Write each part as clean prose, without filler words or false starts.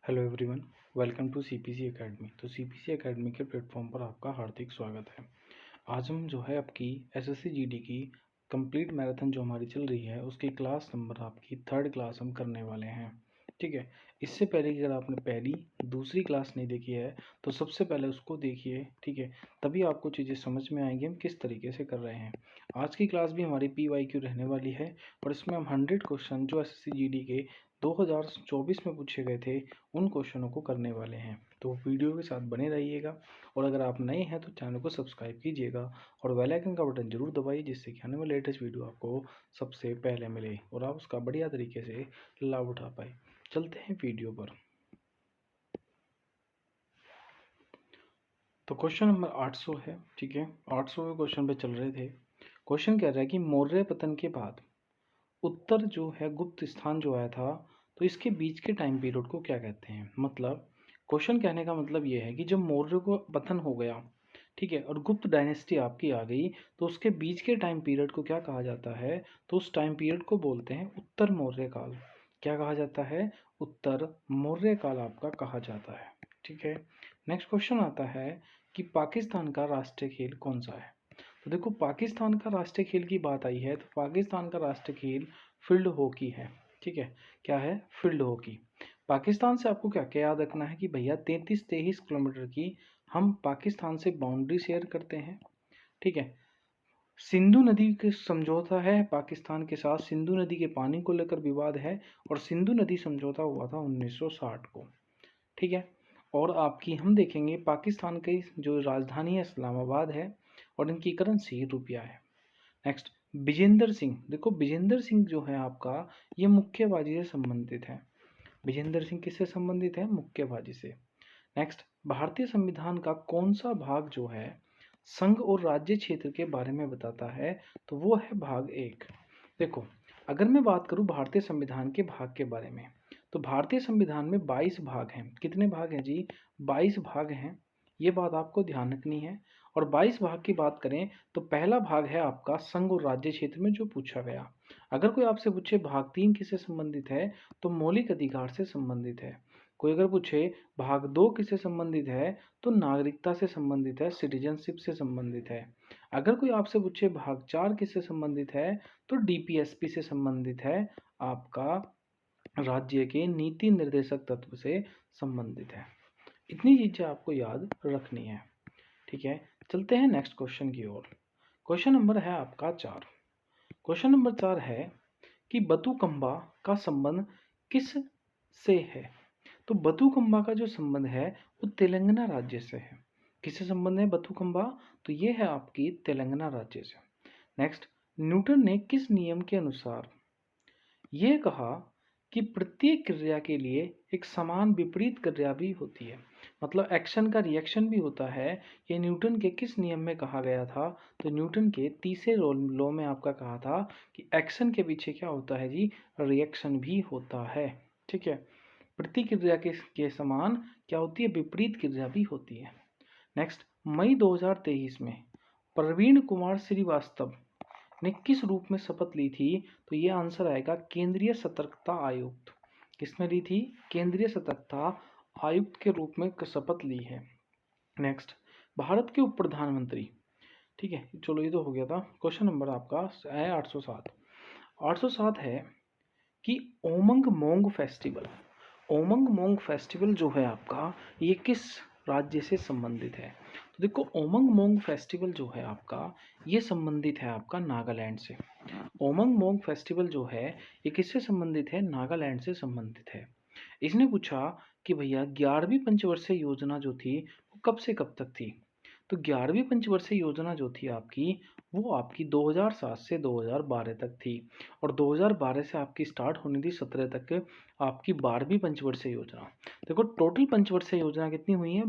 Hello everyone, welcome to CPC academy. तो CPC academy के platform पर आपका हार्दिक स्वागत है। आज हम जो है आपकी एसएससी जीडी की कंप्लीट मैराथन जो हमारी चल रही है उसकी क्लास नंबर आपकी 3rd क्लास हम करने वाले हैं। ठीक है, इससे पहले कि अगर आपने पहली दूसरी क्लास नहीं देखी है तो सबसे पहले उसको देखिए। ठीक है, तभी आपको चीज़ें समझ में आएंगी हम किस तरीके से कर रहे हैं। आज की क्लास भी हमारी PYQ रहने वाली है और इसमें हम 100 क्वेश्चन जो एसएससी जीडी के 2024 में पूछे गए थे उन क्वेश्चनों को करने वाले हैं। तो वीडियो के साथ बने रहिएगा और अगर आप नए हैं तो चैनल को सब्सक्राइब कीजिएगा और बेल आइकन का बटन जरूर दबाइए, जिससे कि आने वाले लेटेस्ट वीडियो आपको सबसे पहले मिले और आप उसका बढ़िया तरीके से लाभ उठा पाए। चलते हैं वीडियो पर। तो क्वेश्चन नंबर 800 है। ठीक है, 800 के क्वेश्चन पे चल रहे थे। क्वेश्चन कह रहा है कि मौर्य पतन के बाद उत्तर जो है गुप्त स्थान जो आया था, तो इसके बीच के टाइम पीरियड को क्या कहते हैं। मतलब क्वेश्चन कहने का मतलब ये है कि जब मौर्य को पतन हो गया, ठीक है, और गुप्त डायनेस्टी आपकी आ गई, तो उसके बीच के टाइम पीरियड को क्या कहा जाता है। तो उस टाइम पीरियड को बोलते हैं उत्तर मौर्य काल। क्या कहा जाता है? उत्तर मौर्य काल आपका कहा जाता है। ठीक है, नेक्स्ट क्वेश्चन आता है कि पाकिस्तान का राष्ट्रीय खेल कौन सा है। तो देखो, पाकिस्तान का राष्ट्रीय खेल की बात आई है तो पाकिस्तान का राष्ट्रीय खेल फील्ड हॉकी है। ठीक है, क्या है? Field hockey. पाकिस्तान से आपको क्या क्या याद रखना है कि भैया 33-23 किलोमीटर की हम पाकिस्तान से बाउंड्री शेयर करते हैं। ठीक है, सिंधु नदी के समझौता है पाकिस्तान के साथ, सिंधु नदी के पानी को लेकर विवाद है और सिंधु नदी समझौता हुआ था 1960 को। ठीक है, और आपकी हम देखेंगे पाकिस्तान की जो राजधानी है इस्लामाबाद है और इनकी करेंसी रुपया है। नेक्स्ट, विजेंद्र सिंह। देखो, विजेंद्र सिंह जो है आपका ये मुक्केबाजी से संबंधित है। विजेंद्र सिंह किससे संबंधित है? मुक्केबाजी से। नेक्स्ट, भारतीय संविधान का कौन सा भाग जो है संघ और राज्य क्षेत्र के बारे में बताता है। तो वो है भाग 1। देखो, अगर मैं बात करूं भारतीय संविधान के भाग के बारे में, तो भारतीय संविधान में 22 भाग हैं। कितने भाग हैं जी? 22 भाग हैं। ये बात आपको ध्यान रखनी है। और 22 भाग की बात करें तो पहला भाग है आपका संघ और राज्य क्षेत्र में जो पूछा गया। अगर कोई आपसे पूछे भाग 3 किससे संबंधित है, तो मौलिक अधिकार से संबंधित है। कोई अगर पूछे भाग 2 किससे संबंधित है, तो नागरिकता से संबंधित है, सिटीजनशिप से संबंधित है। अगर कोई आपसे पूछे भाग 4 किससे संबंधित है, तो डीपीएसपी से संबंधित है, आपका राज्य के नीति निर्देशक तत्व से संबंधित है। इतनी चीजें आपको याद रखनी है। ठीक है, चलते हैं नेक्स्ट क्वेश्चन की ओर। क्वेश्चन नंबर है आपका 4। क्वेश्चन नंबर 4 है कि बतुकम्बा का संबंध किस से है। तो बतुकम्बा का जो संबंध है वो तेलंगाना राज्य से है। किससे संबंध है बतुकम्बा? तो ये है आपकी तेलंगाना राज्य से। नेक्स्ट, न्यूटन ने किस नियम के अनुसार ये कहा कि प्रत्येक क्रिया के लिए एक समान विपरीत क्रिया भी होती है। मतलब एक्शन का रिएक्शन भी होता है। ये न्यूटन के किस नियम में कहा गया था? तो न्यूटन के तीसरे लॉ में आपका कहा था कि एक्शन के पीछे क्या होता है जी? रिएक्शन भी होता है। ठीक है, प्रतिक्रिया के समान क्या होती है? विपरीत क्रिया भी होती है। नेक्स्ट, मई 2023 में प्रवीण कुमार श्रीवास्तव ने किस रूप में शपथ ली थी? तो ये आंसर आएगा केंद्रीय सतर्कता आयुक्त। किसने ली थी? केंद्रीय सतर्कता आयुक्त के रूप में शपथ ली है। नेक्स्ट, भारत के उप प्रधानमंत्री। ठीक है, चलो ये तो हो गया था। क्वेश्चन नंबर आपका है 807। 807 है कि ओमंग मोंग फेस्टिवल। ओमंग मोंग फेस्टिवल जो है आपका ये किस राज्य से संबंधित है? तो देखो, ओमंग मोंग फेस्टिवल जो है आपका ये संबंधित है आपका नागालैंड से। ओमंग मोंग फेस्टिवल जो है ये किससे संबंधित है? नागालैंड से संबंधित है। इसने पूछा कि भैया 11वीं पंचवर्षीय योजना जो थी वो कब से कब तक थी। तो 11वीं पंचवर्षीय योजना जो थी आपकी वो आपकी 2007 से 2012 तक थी और 2012 से आपकी स्टार्ट होनी थी 17 तक आपकी 12वीं पंचवर्षीय योजना। देखो, टोटल पंचवर्षीय योजना कितनी हुई है?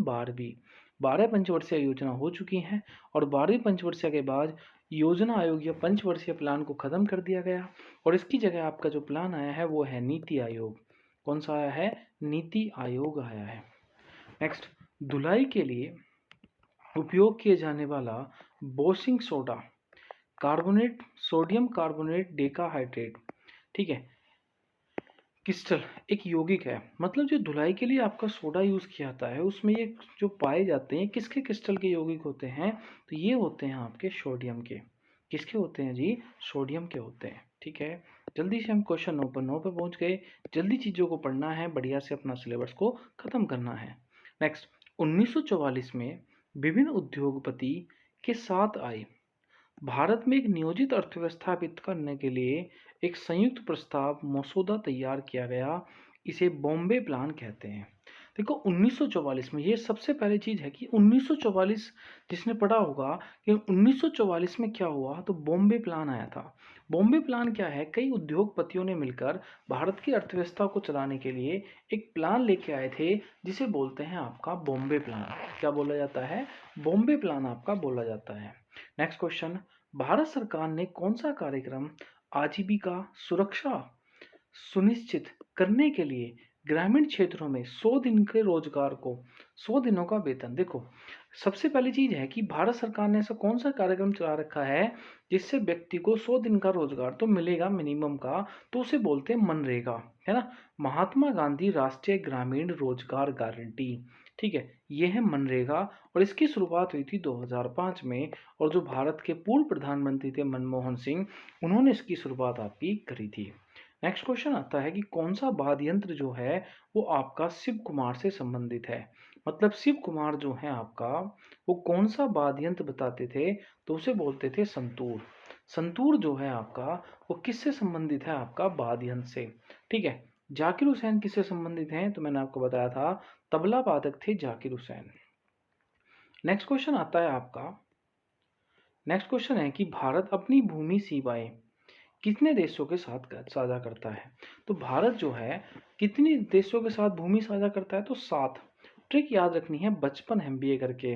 12 पंचवर्षीय योजना हो चुकी हैं और 12वीं पंचवर्षीय के बाद योजना आयोग या पंचवर्षीय प्लान को खत्म कर दिया गया और इसकी जगह आपका जो प्लान आया है वो है नीति आयोग। कौन सा आया है? नीति आयोग आया है। नेक्स्ट, धुलाई के लिए उपयोग किए जाने वाला washing soda carbonate, sodium carbonate decahydrate, ठीक है, क्रिस्टल एक यौगिक है, मतलब जो धुलाई के लिए आपका सोडा यूज़ किया जाता है उसमें ये जो पाए जाते हैं किसके क्रिस्टल के यौगिक होते हैं, तो ये होते हैं आपके सोडियम के। किसके होते हैं जी? सोडियम के होते हैं। ठीक है, जल्दी से हम क्वेश्चन नंबर 9 पे पहुंच गए। जल्दी चीज़ों को पढ़ना है, बढ़िया से अपना सिलेबस को ख़त्म करना है। नेक्स्ट, 1944 में विभिन्न उद्योगपति के साथ आए भारत में एक नियोजित अर्थव्यवस्था स्थापित करने के लिए एक संयुक्त प्रस्ताव मसौदा तैयार किया गया। इसे बॉम्बे प्लान कहते हैं। देखो 1944 में, ये सबसे पहली चीज है कि 1944, जिसने पढ़ा होगा कि 1944 में क्या हुआ, तो बॉम्बे प्लान आया था। बॉम्बे प्लान क्या है? कई उद्योगपतियों ने मिलकर भारत की अर्थव्यवस्था को चलाने के लिए एक प्लान लेके आए थे, जिसे बोलते हैं आपका बॉम्बे प्लान। क्या बोला जाता है? बॉम्बे प्लान आपका बोला जाता है। नेक्स्ट क्वेश्चन, भारत सरकार ने कौन सा कार्यक्रम आजीविका सुरक्षा सुनिश्चित करने के लिए ग्रामीण क्षेत्रों में 100 दिन के रोजगार को 100 दिनों का वेतन। देखो सबसे पहली चीज है कि भारत सरकार ने ऐसा कौन सा कार्यक्रम चला रखा है जिससे व्यक्ति को 100 दिन का रोजगार तो मिलेगा मिनिमम का, तो उसे बोलते हैं मनरेगा, है ना। महात्मा गांधी राष्ट्रीय ग्रामीण रोजगार गारंटी। ठीक है, ये है मनरेगा, और इसकी शुरुआत हुई थी 2005 में, और जो भारत के पूर्व प्रधानमंत्री थे मनमोहन सिंह, उन्होंने इसकी शुरुआत आपकी करी थी। नेक्स्ट क्वेश्चन आता है कि कौन सा वाद्य यंत्र जो है वो आपका शिव कुमार से संबंधित है। मतलब शिव कुमार जो है आपका, वो कौन सा वाद्य यंत्र बताते थे, तो उसे बोलते थे संतूर। संतूर जो है आपका वो किससे संबंधित है? आपका वाद्य यंत्र से। ठीक है, जाकिर हुसैन किससे संबंधित हैं? तो मैंने आपको बताया था, तबला वादक थे जाकिर हुसैन। नेक्स्ट क्वेश्चन आता है आपका, नेक्स्ट क्वेश्चन है कि भारत अपनी भूमि सीमाएं कितने देशों के साथ साझा करता है। तो भारत जो है कितने देशों के साथ भूमि साझा करता है, तो 7। ट्रिक याद रखनी है, 55 MBA करके।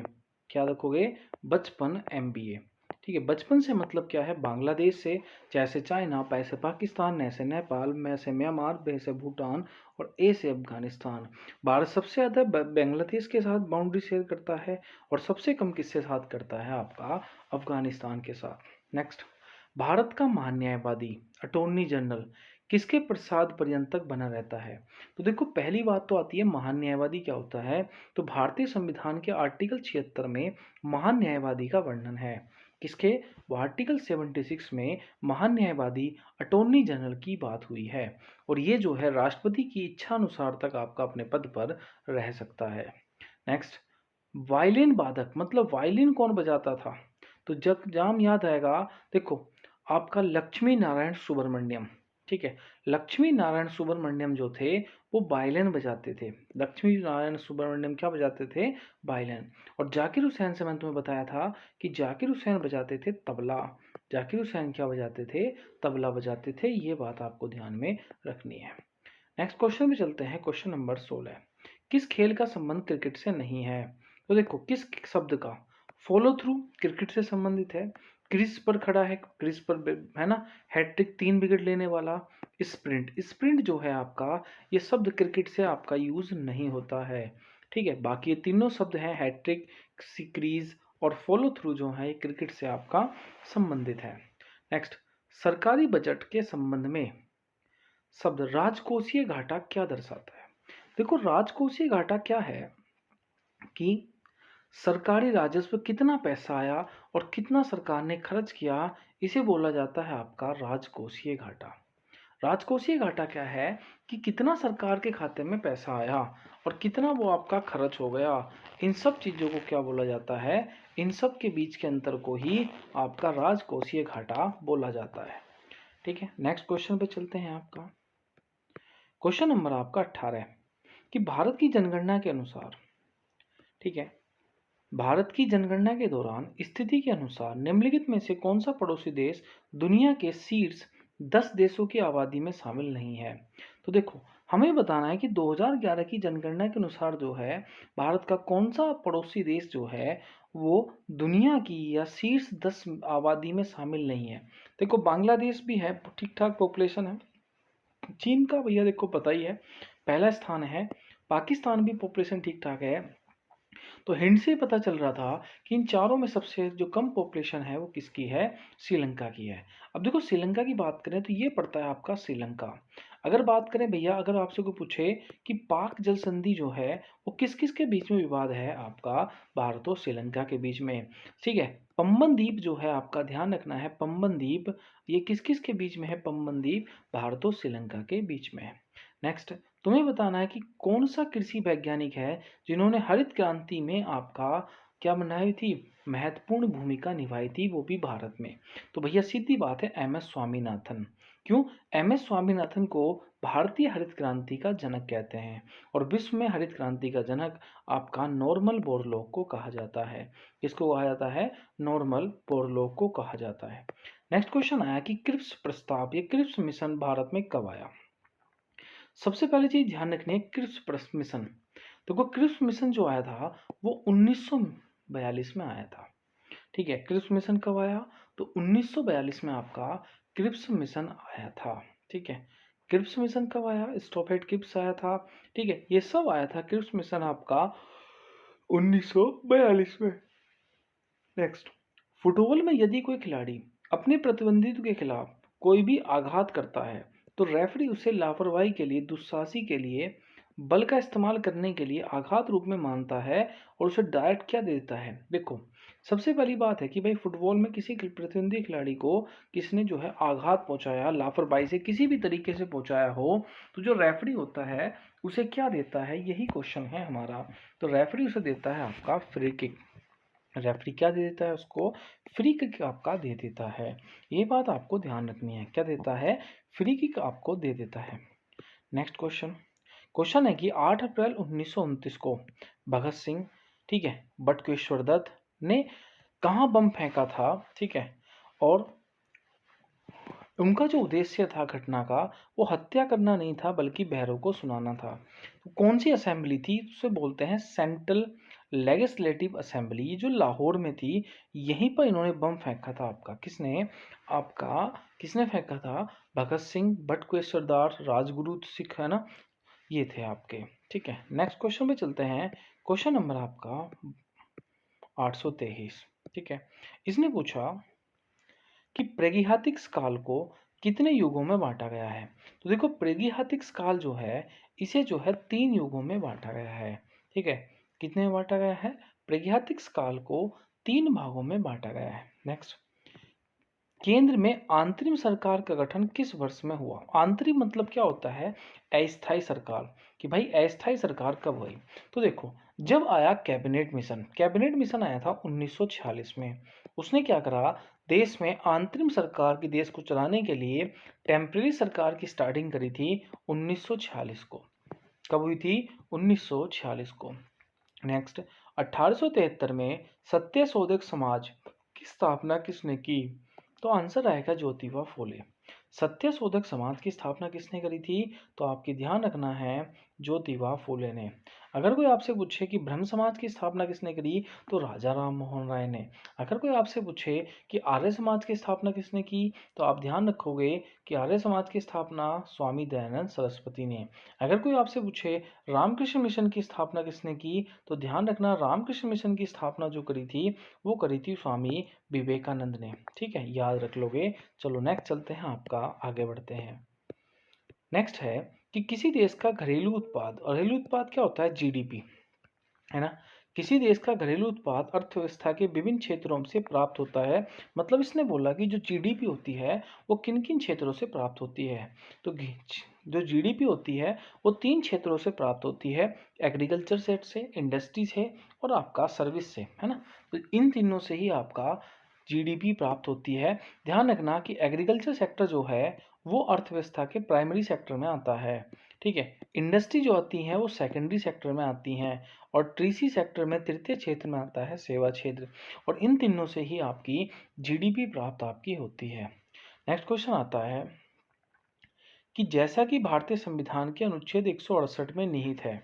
क्या रखोगे? 55 MBA। ठीक है, बचपन से मतलब क्या है? बांग्लादेश से, जैसे चाइना, पै से पाकिस्तान, न से नेपाल, म से म्यांमार, बे से भूटान, और ए से अफगानिस्तान। भारत सबसे ज़्यादा बांग्लादेश के साथ बाउंड्री शेयर करता है, और सबसे कम किसके साथ करता है? आपका अफगानिस्तान के साथ। नेक्स्ट, भारत का महान्यायवादी अटॉर्नी जनरल किसके प्रसाद पर्यंत बना रहता है। तो देखो पहली बात तो आती है महान्यायवादी क्या होता है। तो भारतीय संविधान के आर्टिकल 76 में महान्यायवादी का वर्णन है। किसके? वो आर्टिकल 76 में महान्यायवादी अटॉर्नी जनरल की बात हुई है, और ये जो है राष्ट्रपति की इच्छा अनुसार तक आपका अपने पद पर रह सकता है। नेक्स्ट, वायलिन वादक, मतलब वायलिन कौन बजाता था, तो जब जाम याद आएगा। देखो आपका लक्ष्मी नारायण सुब्रमण्यम। ठीक है, लक्ष्मी नारायण सुब्रमण्यम जो थे वो वायलिन बजाते थे। लक्ष्मी नारायण सुब्रमण्यम क्या बजाते थे? वायलिन। और जाकिर हुसैन से मैंने तुम्हें बताया था कि जाकिर हुसैन बजाते थे तबला। जाकिर हुसैन क्या बजाते थे? तबला बजाते थे। ये बात आपको ध्यान में रखनी है। नेक्स्ट क्वेश्चन में चलते हैं, क्वेश्चन नंबर 16। किस खेल का संबंध क्रिकेट से नहीं है? तो देखो किस शब्द का? फॉलो थ्रू क्रिकेट से संबंधित है। क्रीज पर खड़ा है, क्रीज पर है ना, हैट्रिक 3 विकेट लेने वाला। स्प्रिंट, स्प्रिंट जो है आपका, ये शब्द क्रिकेट से आपका यूज नहीं होता है। ठीक है, बाकी ये तीनों शब्द हैं, हैट्रिक, क्रीज और फॉलो थ्रू, जो है क्रिकेट से आपका संबंधित है। नेक्स्ट, सरकारी बजट के संबंध में शब्द राजकोषीय घाटा क्या दर्शाता है? देखो राजकोषीय घाटा क्या है कि सरकारी राजस्व कितना पैसा आया और कितना सरकार ने खर्च किया, इसे बोला जाता है आपका राजकोषीय घाटा। राजकोषीय घाटा क्या है कि कितना सरकार के खाते में पैसा आया और कितना वो आपका खर्च हो गया। इन सब चीज़ों को क्या बोला जाता है? इन सब के बीच के अंतर को ही आपका राजकोषीय घाटा बोला जाता है। ठीक है, नेक्स्ट क्वेश्चन पे चलते हैं। आपका क्वेश्चन नंबर आपका 18 कि भारत की जनगणना के अनुसार, ठीक है, भारत की जनगणना के दौरान स्थिति के अनुसार निम्नलिखित में से कौन सा पड़ोसी देश दुनिया के शीर्ष 10 देशों की आबादी में शामिल नहीं है। तो देखो हमें बताना है कि 2011 की जनगणना के अनुसार जो है भारत का कौन सा पड़ोसी देश जो है वो दुनिया की या शीर्ष 10 आबादी में शामिल नहीं है। देखो बांग्लादेश भी है, ठीक ठाक पॉपुलेशन है। चीन का भैया देखो पता ही है, पहला स्थान है। पाकिस्तान भी पॉपुलेशन ठीक ठाक है। तो हिंट से पता चल रहा था कि इन चारों में सबसे जो कम पॉपुलेशन है वो किसकी है? श्रीलंका की है। अब देखो श्रीलंका की बात करें तो ये पड़ता है आपका श्रीलंका। अगर बात करें भैया, अगर आपसे कोई पूछे कि पाक जल संधि जो है वो किस किस के बीच में विवाद है, आपका भारत और श्रीलंका के बीच में। ठीक है, पंबन द्वीप जो है आपका ध्यान रखना है, पंबन द्वीप ये किस किस के बीच में है, पंबन द्वीप भारत और श्रीलंका के बीच में है। नेक्स्ट तुम्हें बताना है कि कौन सा कृषि वैज्ञानिक है जिन्होंने हरित क्रांति में आपका क्या बनाई थी, महत्वपूर्ण भूमिका निभाई थी, वो भी भारत में। तो भैया सीधी बात है, एम एस स्वामीनाथन। क्यों? एम एस स्वामीनाथन को भारतीय हरित क्रांति का जनक कहते हैं और विश्व में हरित क्रांति का जनक आपका नॉर्मन बोरलॉग को कहा जाता है। किसको कहा जाता है? नॉर्मन बोरलॉग को कहा जाता है। नेक्स्ट क्वेश्चन आया कि क्रिप्स प्रस्ताव, ये क्रिप्स मिशन भारत में कब आया। सबसे पहले चीज ध्यान रखनी है, क्रिप्स मिशन। देखो क्रिप्स मिशन जो आया था वो 1942 में आया था। ठीक है, क्रिप्स मिशन कब आया? तो 1942 में आपका क्रिप्स मिशन आया था। ठीक है, क्रिप्स मिशन कब आया? स्टॉप एट क्रिप्स आया था। ठीक है, ये सब आया था क्रिप्स मिशन आपका 1942 में। नेक्स्ट, फुटबॉल में यदि कोई खिलाड़ी अपने प्रतिद्वंद्वी के खिलाफ कोई भी आघात करता है तो रेफरी उसे लापरवाही के लिए, दुस्साहसी के लिए, बल का इस्तेमाल करने के लिए आघात रूप में मानता है और उसे डायरेक्ट क्या दे देता है। देखो सबसे पहली बात है कि भाई फुटबॉल में किसी प्रतिद्वंदी खिलाड़ी को किसने जो है आघात पहुंचाया, लापरवाही से किसी भी तरीके से पहुंचाया हो, तो जो रेफरी होता है उसे क्या देता है, यही क्वेश्चन है हमारा। तो रेफरी उसे देता है आपका फ्री किक। रेफरी क्या दे देता है उसको? फ्री किक आपका दे देता है। ये बात आपको ध्यान रखनी है, क्या देता है? फ्री किक आपको दे देता है। नेक्स्ट क्वेश्चन है कि 8 अप्रैल 1929 को भगत सिंह, ठीक है, बटुकेश्वर दत्त ने कहाँ बम फेंका था? ठीक है, और उनका जो उद्देश्य था घटना का, वो हत्या करना नहीं था बल्कि बहरों को सुनाना था। तो कौन सी असेंबली थी? उसे बोलते हैं सेंट्रल लेजिस्लेटिव असेंबली। ये जो लाहौर में थी, यहीं पर इन्होंने बम फेंका था। आपका किसने? आपका किसने फेंका था? भगत सिंह, बटुकेश्वर दत्त, राजगुरु सिख, है ना, ये थे आपके। ठीक है, नेक्स्ट क्वेश्चन पे चलते हैं। क्वेश्चन नंबर आपका 823। ठीक है, इसने पूछा कि प्रेगिहातिक काल को कितने युगों में बांटा गया है। तो देखो प्रेगिहातिक काल जो है इसे जो है 3 युगों में बांटा गया है। ठीक है, कितने में बांटा गया है? प्रेगिहातिक काल को 3 भागों में बांटा गया है। नेक्स्ट, केंद्र में अंतरिम सरकार का गठन किस वर्ष में हुआ? अंतरिम मतलब क्या होता है? अस्थायी सरकार। कि भाई अस्थायी सरकार कब हुई? तो देखो जब आया कैबिनेट मिशन, कैबिनेट मिशन आया था 1946 में। उसने क्या करा? देश में अंतरिम सरकार की, देश को चलाने के लिए टेम्परेरी सरकार की स्टार्टिंग करी थी 1946 को। कब हुई थी? 1946 को। नेक्स्ट, 1873 में सत्यशोधक समाज की स्थापना किसने की? तो आंसर आएगा ज्योतिबा फूले। सत्यशोधक समाज की स्थापना किसने करी थी? तो आपकी ध्यान रखना है, ज्योतिबा फूले ने। अगर कोई आपसे पूछे कि ब्रह्म समाज की स्थापना किसने करी, तो राजा राम मोहन राय ने। अगर कोई आपसे पूछे कि आर्य समाज की स्थापना किसने की, तो आप ध्यान रखोगे कि आर्य समाज की स्थापना स्वामी दयानंद सरस्वती ने। अगर कोई आपसे पूछे रामकृष्ण मिशन की स्थापना किसने की, तो ध्यान रखना रामकृष्ण मिशन की स्थापना जो करी थी वो करी थी स्वामी विवेकानंद ने। ठीक है, याद रख लोगे। चलो नेक्स्ट चलते हैं, आपका आगे बढ़ते हैं। नेक्स्ट है कि किसी देश का घरेलू उत्पाद, और घरेलू उत्पाद क्या होता है? जीडीपी, है ना। किसी देश का घरेलू उत्पाद अर्थव्यवस्था के विभिन्न क्षेत्रों से प्राप्त होता है। मतलब इसने बोला कि जो जीडीपी होती है वो किन किन क्षेत्रों से प्राप्त होती है। तो जो जीडीपी होती है वो 3 क्षेत्रों से प्राप्त होती है, एग्रीकल्चर सेक्टर से, इंडस्ट्री से और आपका सर्विस से, है ना। तो इन तीनों से ही आपका जीडीपी प्राप्त होती है। ध्यान रखना कि एग्रीकल्चर सेक्टर जो है वो अर्थव्यवस्था के प्राइमरी सेक्टर में आता है। ठीक है, इंडस्ट्री जो आती है वो सेकेंडरी सेक्टर में आती हैं और ट्रीसी सेक्टर में तृतीय क्षेत्र में आता है सेवा क्षेत्र। और इन तीनों से ही आपकी जीडीपी प्राप्त आपकी होती है। नेक्स्ट क्वेश्चन आता है कि जैसा कि भारतीय संविधान के अनुच्छेद 168 में निहित है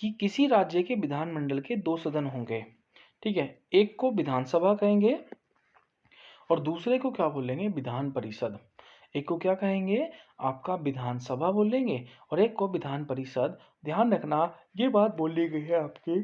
कि किसी राज्य के विधानमंडल के 2 सदन होंगे। ठीक है, एक को विधानसभा कहेंगे और दूसरे को क्या बोलेंगे? विधान परिषद। एक को क्या कहेंगे? आपका विधानसभा बोलेंगे और एक को विधान परिषद। ध्यान रखना ये बात बोली गई है आपकी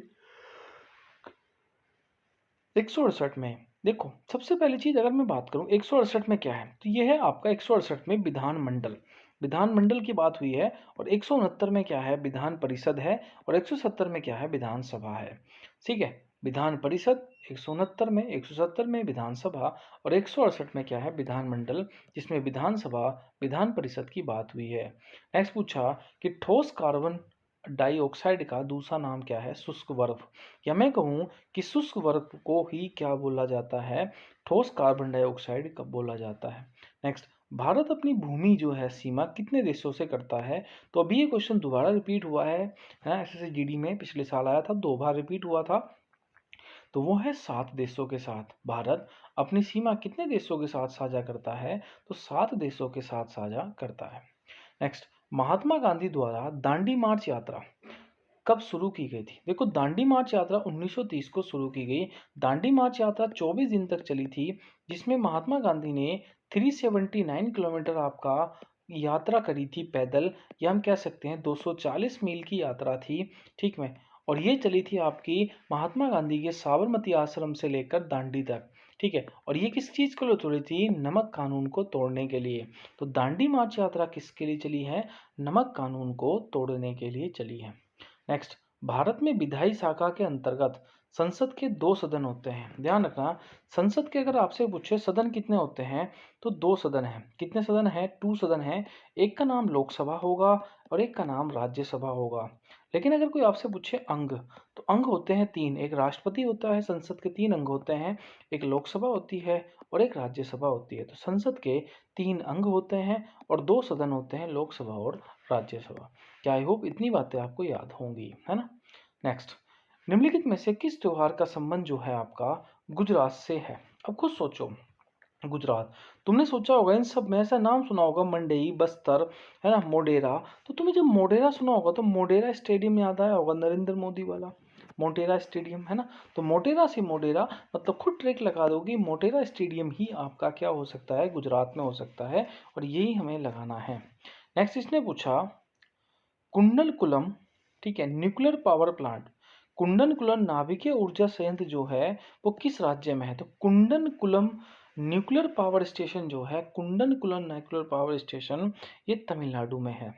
168 में। देखो सबसे पहली चीज अगर मैं बात करूं 168 में क्या है, तो ये है आपका 168 में विधानमंडल। विधानमंडल की बात हुई है, और 169 में क्या है, विधान परिषद है, और 170 में क्या है, विधानसभा है। ठीक है, विधान परिषद 169 में, 170 में विधानसभा, और 168 में क्या है, विधानमंडल, जिसमें विधानसभा विधान परिषद की बात हुई है। नेक्स्ट पूछा कि ठोस कार्बन डाइऑक्साइड का दूसरा नाम क्या है, शुष्क बर्फ। या मैं कहूँ कि शुष्क बर्फ को ही क्या बोला जाता है, ठोस कार्बन डाइऑक्साइड कब बोला जाता है। नेक्स्ट, भारत अपनी भूमि जो है सीमा कितने देशों से करता है। तो अभी ये क्वेश्चन दोबारा रिपीट हुआ है, एसएससी में पिछले साल आया था, 2 बार रिपीट हुआ था। तो वो है 7 देशों के साथ। भारत अपनी सीमा कितने देशों के साथ साझा करता है, तो 7 देशों के साथ साझा करता है। नेक्स्ट, महात्मा गांधी द्वारा दांडी मार्च यात्रा कब शुरू की गई थी। देखो, दांडी मार्च यात्रा 1930 को शुरू की गई। दांडी मार्च यात्रा 24 दिन तक चली थी, जिसमें महात्मा गांधी ने 379 किलोमीटर आपका यात्रा करी थी पैदल, या हम कह सकते हैं 240 मील की यात्रा थी। ठीक है, और ये चली थी आपकी महात्मा गांधी के साबरमती आश्रम से लेकर दांडी तक। ठीक है, और ये किस चीज़ के लिए चली थी, नमक कानून को तोड़ने के लिए। तो दांडी मार्च यात्रा किसके लिए चली है, नमक कानून को तोड़ने के लिए चली है। नेक्स्ट, भारत में विधायी शाखा के अंतर्गत संसद के 2 सदन होते हैं। ध्यान रखना, संसद के अगर आपसे पूछे सदन कितने होते हैं, तो 2 सदन हैं। कितने सदन हैं, 2 सदन हैं। एक का नाम लोकसभा होगा और एक का नाम राज्यसभा होगा। लेकिन अगर कोई आपसे पूछे अंग, तो अंग होते हैं 3। एक राष्ट्रपति होता है, संसद के 3 अंग होते हैं, एक लोकसभा होती है और एक राज्यसभा होती है। तो संसद के 3 अंग होते हैं और 2 सदन होते हैं, लोकसभा और राज्यसभा। क्या आई होप इतनी बातें आपको याद होंगी, है ना। नेक्स्ट, निम्नलिखित में से किस त्योहार का संबंध जो है आपका गुजरात से है। अब खुद सोचो, गुजरात, तुमने सोचा होगा इन सब में ऐसा नाम सुना होगा, मंडई, बस्तर, है ना, मोढेरा। तो तुम्हें जब मोढेरा सुना होगा तो मोढेरा स्टेडियम याद आया होगा, नरेंद्र मोदी वाला मोटेरा स्टेडियम, है ना। तो मोटेरा से मोढेरा, मतलब खुद ट्रैक लगा दोगे, मोटेरा स्टेडियम ही आपका क्या हो सकता है, गुजरात में हो सकता है, और यही हमें लगाना है। नेक्स्ट, इसने पूछा कुंडलकुलम, ठीक है, न्यूक्लियर पावर प्लांट, कुंडनकुलम नाभिकीय ऊर्जा संयंत्र जो है वो किस राज्य में है। तो कुंडनकुलम न्यूक्लियर पावर स्टेशन जो है, कुंडनकुलम न्यूक्लियर पावर स्टेशन, ये तमिलनाडु में है।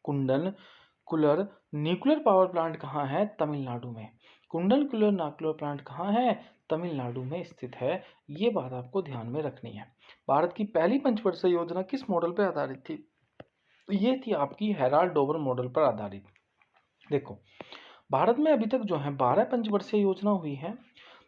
कुंडनकुलर न्यूक्लियर पावर प्लांट कहाँ है, तमिलनाडु में। कुंडनकुलर न्यूक्लियर प्लांट कहाँ है, तमिलनाडु में स्थित है। ये बात आपको ध्यान में रखनी है। भारत की पहली पंचवर्षीय योजना किस मॉडल पर आधारित थी, तो ये थी आपकी हेराल्ड डोवर मॉडल पर आधारित। देखो, भारत में अभी तक जो है 12 पंचवर्षीय योजना हुई है।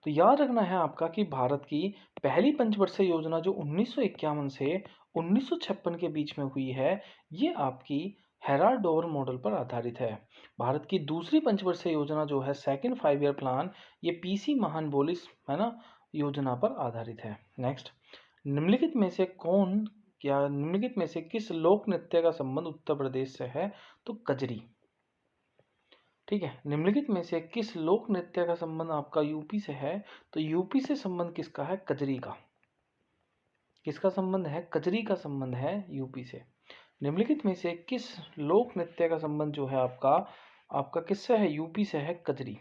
तो याद रखना है आपका कि भारत की पहली पंचवर्षीय योजना जो 1951 से 1956 के बीच में हुई है, ये आपकी हेराल्ड डोवर मॉडल पर आधारित है। भारत की दूसरी पंचवर्षीय योजना जो है सेकंड 5 ईयर प्लान, ये पीसी महानबोलिस, है ना, योजना पर आधारित है। नेक्स्ट, निम्नलिखित में से कौन क्या निम्नलिखित में से किस लोक नृत्य का संबंध उत्तर प्रदेश से है, तो कजरी। ठीक है, निम्नलिखित में से किस लोक नृत्य का संबंध आपका यूपी से है, तो यूपी से संबंध किसका है, कजरी का। किसका संबंध है, कजरी का संबंध है यूपी से। निम्नलिखित में से किस लोक नृत्य का संबंध जो है आपका आपका किससे है, यूपी से है, कजरी।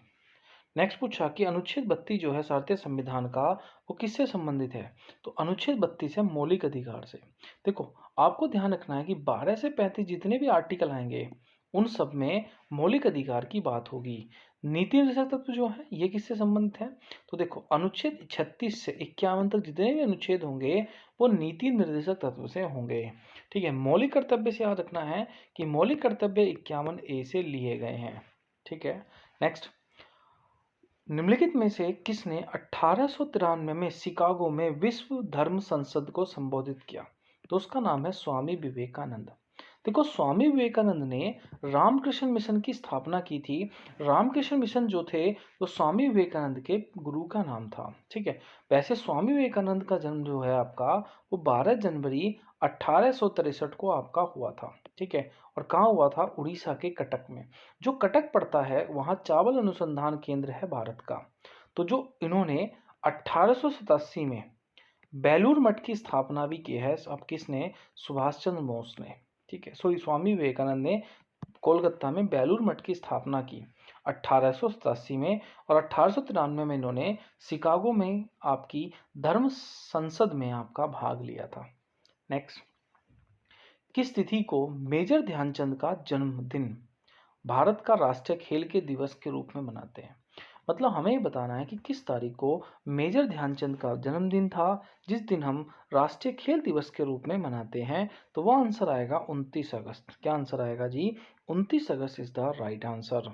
नेक्स्ट पूछा कि अनुच्छेद 32 जो है भारतीय संविधान का, वो किससे संबंधित है। तो अनुच्छेद 32 है मौलिक अधिकार से। देखो, आपको ध्यान रखना है कि 12 से 35 जितने भी आर्टिकल आएंगे उन सब में मौलिक अधिकार की बात होगी। नीति निर्देशक तत्व जो है ये किससे संबंधित है, तो देखो अनुच्छेद 36 से 51 तक जितने भी अनुच्छेद होंगे वो नीति निर्देशक तत्व से होंगे। ठीक है, मौलिक कर्तव्य से याद रखना है कि मौलिक कर्तव्य 51A से लिए गए हैं। ठीक है, नेक्स्ट, निम्नलिखित में से किसने 1893 में शिकागो में विश्व धर्म संसद को संबोधित किया, तो उसका नाम है स्वामी विवेकानंद। देखो, स्वामी विवेकानंद ने रामकृष्ण मिशन की स्थापना की थी। रामकृष्ण मिशन जो थे वो स्वामी विवेकानंद के गुरु का नाम था। ठीक है, वैसे स्वामी विवेकानंद का जन्म जो है आपका वो 12 जनवरी 1863 को आपका हुआ था। ठीक है, और कहाँ हुआ था, उड़ीसा के कटक में। जो कटक पड़ता है वहाँ चावल अनुसंधान केंद्र है भारत का। तो जो इन्होंने 1887 में बेलूर मठ की स्थापना भी की है, अब किसने, सुभाष चंद्र बोस ने। ठीक है, सॉरी, स्वामी विवेकानंद ने कोलकाता में बेलूर मठ की स्थापना की 1887 में, और 1893 में इन्होंने शिकागो में आपकी धर्म संसद में आपका भाग लिया था। नेक्स्ट, किस तिथि को मेजर ध्यानचंद का जन्मदिन भारत का राष्ट्रीय खेल के दिवस के रूप में मनाते हैं? मतलब हमें ये बताना है कि किस तारीख को मेजर ध्यानचंद का जन्मदिन था, जिस दिन हम राष्ट्रीय खेल दिवस के रूप में मनाते हैं। तो वह आंसर आएगा 29 अगस्त। क्या आंसर आएगा जी? 29 August is the right answer.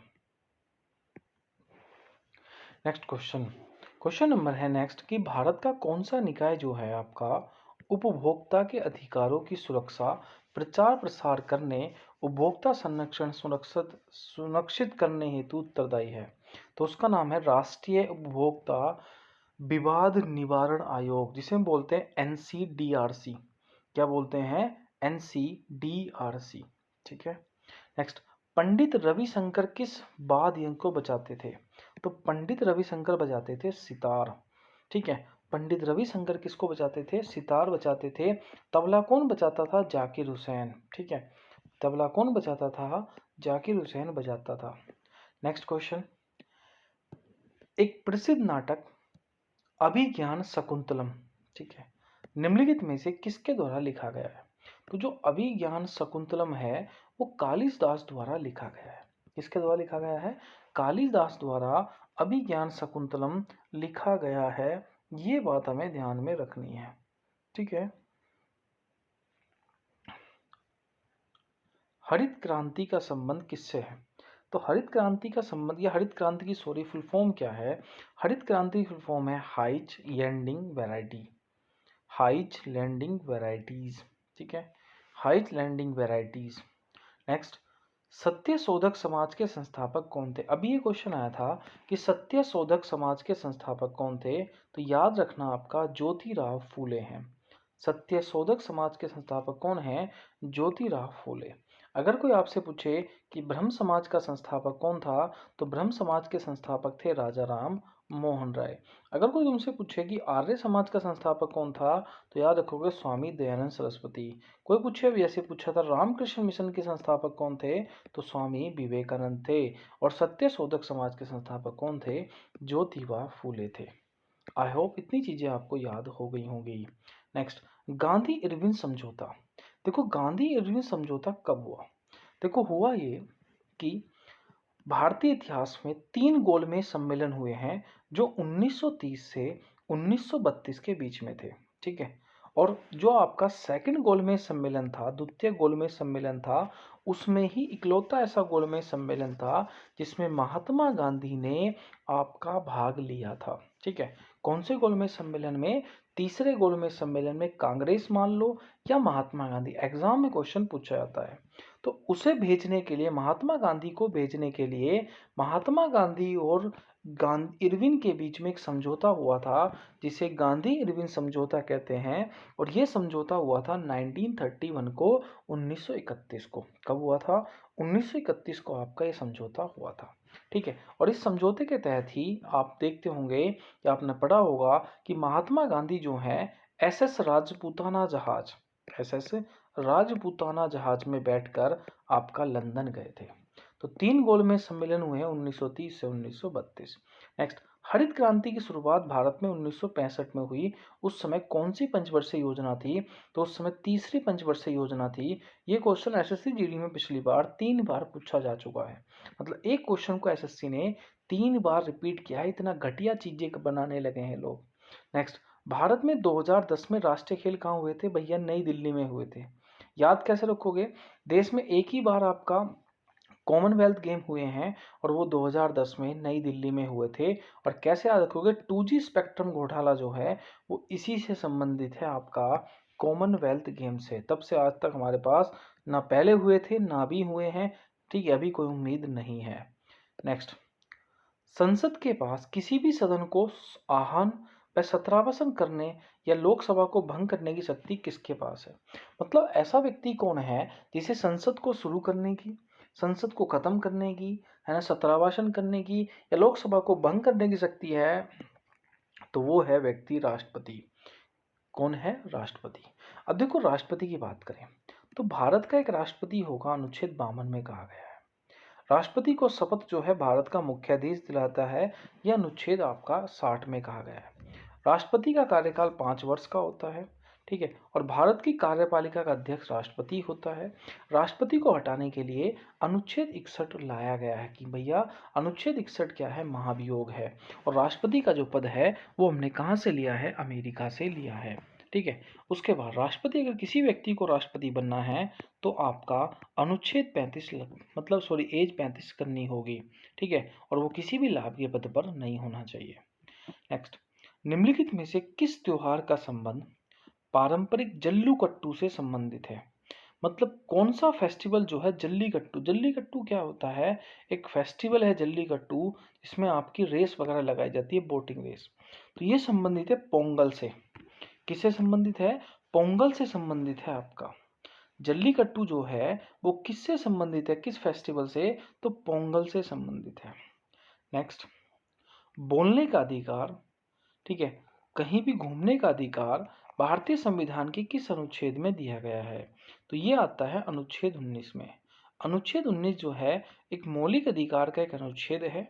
Next question number है नेक्स्ट कि भारत का कौन सा निकाय जो है आपका उपभोक्ता के अधिकारों की सुरक्षा, प्रचार प्रसार करने, उपभोक्ता संरक्षण सुनिश्चित करने हेतु उत्तरदायी है? तो उसका नाम है राष्ट्रीय उपभोक्ता विवाद निवारण आयोग, जिसे हम बोलते हैं एनसीडीआरसी। क्या बोलते हैं? एनसीडीआरसी। ठीक है। नेक्स्ट, पंडित रविशंकर किस वाद्य यंत्र को बजाते थे? तो पंडित रविशंकर बजाते थे सितार। ठीक है, पंडित रविशंकर किसको बजाते थे? सितार बजाते थे। तबला कौन बजाता था? जाकिर हुसैन। ठीक है, तबला कौन बजाता था? जाकिर हुसैन बजाता था। नेक्स्ट क्वेश्चन, एक प्रसिद्ध नाटक अभिज्ञान शकुंतलम, ठीक है, निम्नलिखित में से किसके द्वारा लिखा गया है? तो जो अभिज्ञान शकुंतलम है वो कालिदास द्वारा लिखा गया है। किसके द्वारा लिखा गया है? कालिदास द्वारा अभिज्ञान शकुंतलम लिखा गया है। ये बात हमें ध्यान में रखनी है। ठीक है। हरित क्रांति का संबंध किससे है? तो हरित क्रांति का संबंध, या हरित क्रांति की फुल फॉर्म क्या है? हरित क्रांति की फुल फॉर्म है high yielding variety, high yielding varieties. ठीक है, हाइज लैंडिंग वैरायटीज। नेक्स्ट, सत्य शोधक समाज के संस्थापक कौन थे? अभी ये क्वेश्चन आया था कि सत्य शोधक समाज के संस्थापक कौन थे, तो याद रखना आपका ज्योतिराव फूले हैं। सत्य शोधक समाज के संस्थापक कौन हैं? ज्योतिराव फूले। अगर कोई आपसे पूछे कि ब्रह्म समाज का संस्थापक कौन था, तो ब्रह्म समाज के संस्थापक थे राजा राम मोहन राय। अगर कोई तुमसे पूछे कि आर्य समाज का संस्थापक कौन था, तो याद रखोगे स्वामी दयानंद सरस्वती। कोई पूछे, अभी ऐसे पूछा था रामकृष्ण मिशन के संस्थापक कौन थे, तो स्वामी विवेकानंद थे। और सत्य शोधक समाज के संस्थापक कौन थे? ज्योतिबा फूले थे। आई होप इतनी चीजें आपको याद हो गई होंगी। नेक्स्ट, गांधी इरविन समझौता। देखो गांधी इरविन समझौता कब हुआ? देखो हुआ ये कि भारतीय इतिहास में 3 गोलमेज सम्मेलन हुए हैं जो 1930 से 1932 के बीच में थे। ठीक है, और जो आपका सेकंड गोलमेज सम्मेलन था, द्वितीय गोलमेज सम्मेलन था, उसमें ही इकलौता ऐसा गोलमेज सम्मेलन था जिसमें महात्मा गांधी ने आपका भाग लिया था। ठीक है, कौन से गोलमेज सम्मेलन में? तीसरे गोलमेज सम्मेलन में कांग्रेस मान लो या महात्मा गांधी, एग्जाम में क्वेश्चन पूछा जाता है। तो उसे भेजने के लिए, महात्मा गांधी को भेजने के लिए, महात्मा गांधी और इरविन के बीच में एक समझौता हुआ था जिसे गांधी इरविन समझौता कहते हैं। और ये समझौता हुआ था 1931 को, 1931 को। कब हुआ था? 1931 को आपका ये समझौता हुआ था। ठीक है, और इस समझौते के तहत ही आप देखते होंगे कि आपने पढ़ा होगा कि महात्मा गांधी जो हैं एसएस राजपूताना जहाज में बैठकर आपका लंदन गए थे। तो 3 गोलमेज सम्मेलन हुए हैं 1930 से 1932। नेक्स्ट, हरित क्रांति की शुरुआत भारत में 1965 में हुई। उस समय कौन सी पंचवर्षीय योजना थी? तो उस समय तीसरी पंचवर्षीय योजना थी। ये क्वेश्चन एसएससी जीडी में पिछली बार 3 बार पूछा जा चुका है। मतलब एक क्वेश्चन को एसएससी ने 3 बार रिपीट किया है। इतना घटिया चीजें बनाने लगे हैं लोग। नेक्स्ट, भारत में 2010 में राष्ट्रीय खेल कहाँ हुए थे? भैया नई दिल्ली में हुए थे। याद कैसे रखोगे? देश में एक ही बार आपका कॉमनवेल्थ गेम हुए हैं और वो 2010 में नई दिल्ली में हुए थे। और कैसे याद रखोगे? 2G स्पेक्ट्रम घोटाला जो है वो इसी से संबंधित है, आपका कॉमनवेल्थ गेम से। तब से आज तक हमारे पास ना पहले हुए थे ना भी हुए हैं। ठीक है, अभी कोई उम्मीद नहीं है। नेक्स्ट, संसद के पास किसी भी सदन को आहन व सत्रावसन करने या लोकसभा को भंग करने की शक्ति किसके पास है? मतलब ऐसा व्यक्ति कौन है जिसे संसद को शुरू करने की, संसद को खत्म करने की, है ना, सत्रावसन करने की या लोकसभा को भंग करने की शक्ति है? तो वो है व्यक्ति राष्ट्रपति। कौन है? राष्ट्रपति। अब देखो राष्ट्रपति की बात करें तो भारत का एक राष्ट्रपति होगा, अनुच्छेद 52 में कहा गया है। राष्ट्रपति को शपथ जो है भारत का मुख्याधीश दिलाता है, यह अनुच्छेद आपका 60 में कहा गया है। राष्ट्रपति का कार्यकाल 5 वर्ष का होता है। ठीक है। और भारत की कार्यपालिका का अध्यक्ष राष्ट्रपति होता है। राष्ट्रपति को हटाने के लिए अनुच्छेद 61 लाया गया है कि भैया अनुच्छेद 61 क्या है, महाभियोग है। और राष्ट्रपति का जो पद है वो हमने कहाँ से लिया है, अमेरिका से लिया है। ठीक है। उसके बाद राष्ट्रपति, अगर किसी व्यक्ति को राष्ट्रपति बनना है तो आपका अनुच्छेद 35 मतलब सॉरी एज 35 करनी होगी। ठीक है। और वो किसी भी लाभ के पद पर नहीं होना चाहिए। नेक्स्ट, निम्नलिखित में से किस त्योहार का संबंध पारंपरिक जल्लीकट्टू से संबंधित है? मतलब कौन सा फेस्टिवल जो है जल्लीकट्टू, जल्लीकट्टू क्या होता है, एक फेस्टिवल है जल्लीकट्टू, इसमें आपकी रेस वगैरह लगाई जाती है, बोटिंग रेस। तो ये संबंधित है पोंगल से। किससे संबंधित है? पोंगल से संबंधित है आपका। जल्लीकट्टू जो है वो किससे संबंधित है, किस फेस्टिवल से? तो पोंगल से संबंधित है। नेक्स्ट, बोलने का अधिकार, ठीक है, कहीं भी घूमने का अधिकार भारतीय संविधान के किस अनुच्छेद में दिया गया है? तो ये आता है अनुच्छेद 19 में। अनुच्छेद 19 जो है एक मौलिक अधिकार का एक अनुच्छेद है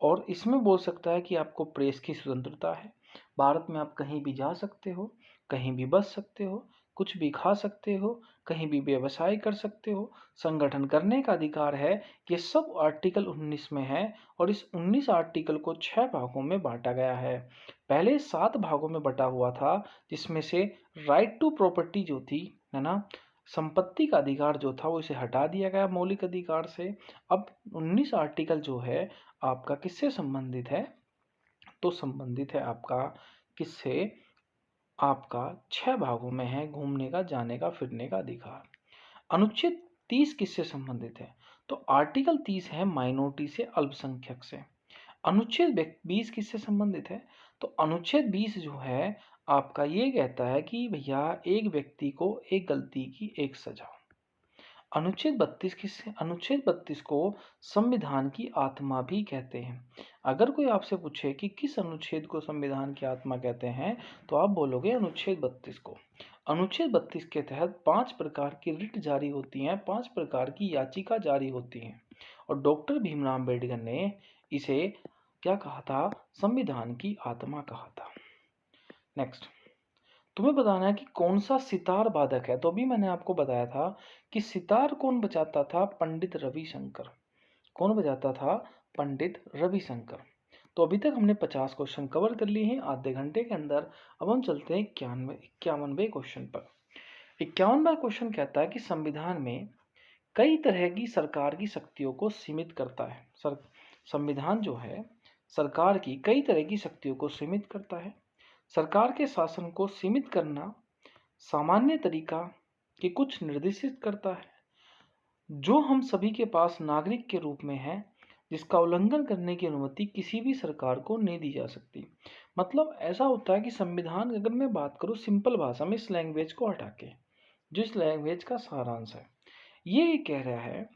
और इसमें बोल सकता है कि आपको प्रेस की स्वतंत्रता है। भारत में आप कहीं भी जा सकते हो, कहीं भी बस सकते हो, कुछ भी खा सकते हो, कहीं भी व्यवसाय कर सकते हो, संगठन करने का अधिकार है। ये सब आर्टिकल 19 में है और इस 19 आर्टिकल को 6 भागों में बांटा गया है। पहले 7 भागों में बटा हुआ था, जिसमें से राइट टू प्रॉपर्टी जो थी, है ना, संपत्ति का अधिकार जो था वो इसे हटा दिया गया मौलिक अधिकार से। अब 19 आर्टिकल जो है आपका किससे संबंधित है? तो संबंधित है आपका किससे? आपका 6 भागों में है, घूमने का, जाने का, फिरने का अधिकार। अनुच्छेद 30 किससे संबंधित है? तो आर्टिकल 30 है माइनॉरिटी से, अल्पसंख्यक से। अनुच्छेद 20 किससे संबंधित है? तो अनुच्छेद 20 जो है आपका ये कहता है कि भैया एक व्यक्ति को एक गलती की एक सजा। अनुच्छेद 32 किससे? अनुच्छेद 32 को संविधान की आत्मा भी कहते हैं। अगर कोई आपसे पूछे कि किस अनुच्छेद को संविधान की आत्मा कहते हैं तो आप बोलोगे अनुच्छेद 32 को। अनुच्छेद 32 के तहत 5 प्रकार की रिट जारी होती हैं, 5 प्रकार की याचिका जारी होती हैं और डॉक्टर भीमराव अम्बेडकर ने इसे क्या कहा था? संविधान की आत्मा कहा था। नेक्स्ट, तुम्हें बताना है कि कौन सा सितार वादक है। तो अभी मैंने आपको बताया था कि सितार कौन बजाता था? पंडित रविशंकर। कौन बजाता था? पंडित रविशंकर। तो अभी तक हमने 50 क्वेश्चन कवर कर लिए हैं आधे घंटे के अंदर। अब हम चलते हैं 51वें क्वेश्चन पर। 51वां क्वेश्चन कहता है कि संविधान में कई तरह की सरकार की शक्तियों को सीमित करता है। संविधान जो है सरकार की कई तरह की शक्तियों को सीमित करता है। सरकार के शासन को सीमित करना सामान्य तरीका के कुछ निर्देशित करता है जो हम सभी के पास नागरिक के रूप में है, जिसका उल्लंघन करने की अनुमति किसी भी सरकार को नहीं दी जा सकती। मतलब ऐसा होता है कि संविधान, अगर मैं बात करूं सिंपल भाषा में, इस लैंग्वेज को हटा के, जो इस लैंग्वेज का सारांश है, ये कह रहा है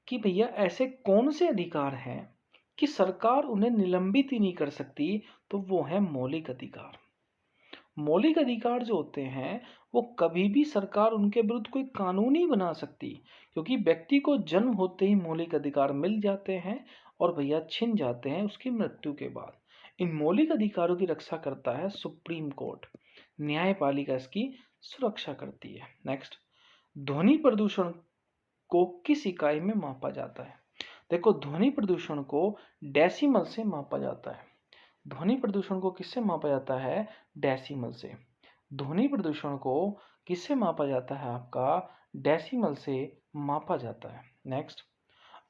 कि भैया ऐसे कौन से अधिकार हैं कि सरकार उन्हें निलंबित ही नहीं कर सकती। तो वो है मौलिक अधिकार। मौलिक अधिकार जो होते हैं वो कभी भी सरकार उनके विरुद्ध कोई कानून नहीं बना सकती, क्योंकि व्यक्ति को जन्म होते ही मौलिक अधिकार मिल जाते हैं और भैया छिन जाते हैं उसकी मृत्यु के बाद। इन मौलिक अधिकारों की रक्षा करता है सुप्रीम कोर्ट। न्यायपालिका इसकी सुरक्षा करती है। नेक्स्ट, ध्वनि प्रदूषण को किस इकाई में मापा जाता है? देखो, ध्वनि प्रदूषण को डेसिमल से मापा जाता है। ध्वनि प्रदूषण को किससे मापा जाता है? डेसिमल से। ध्वनि प्रदूषण को किससे मापा जाता है? आपका डेसिमल से मापा जाता है। नेक्स्ट,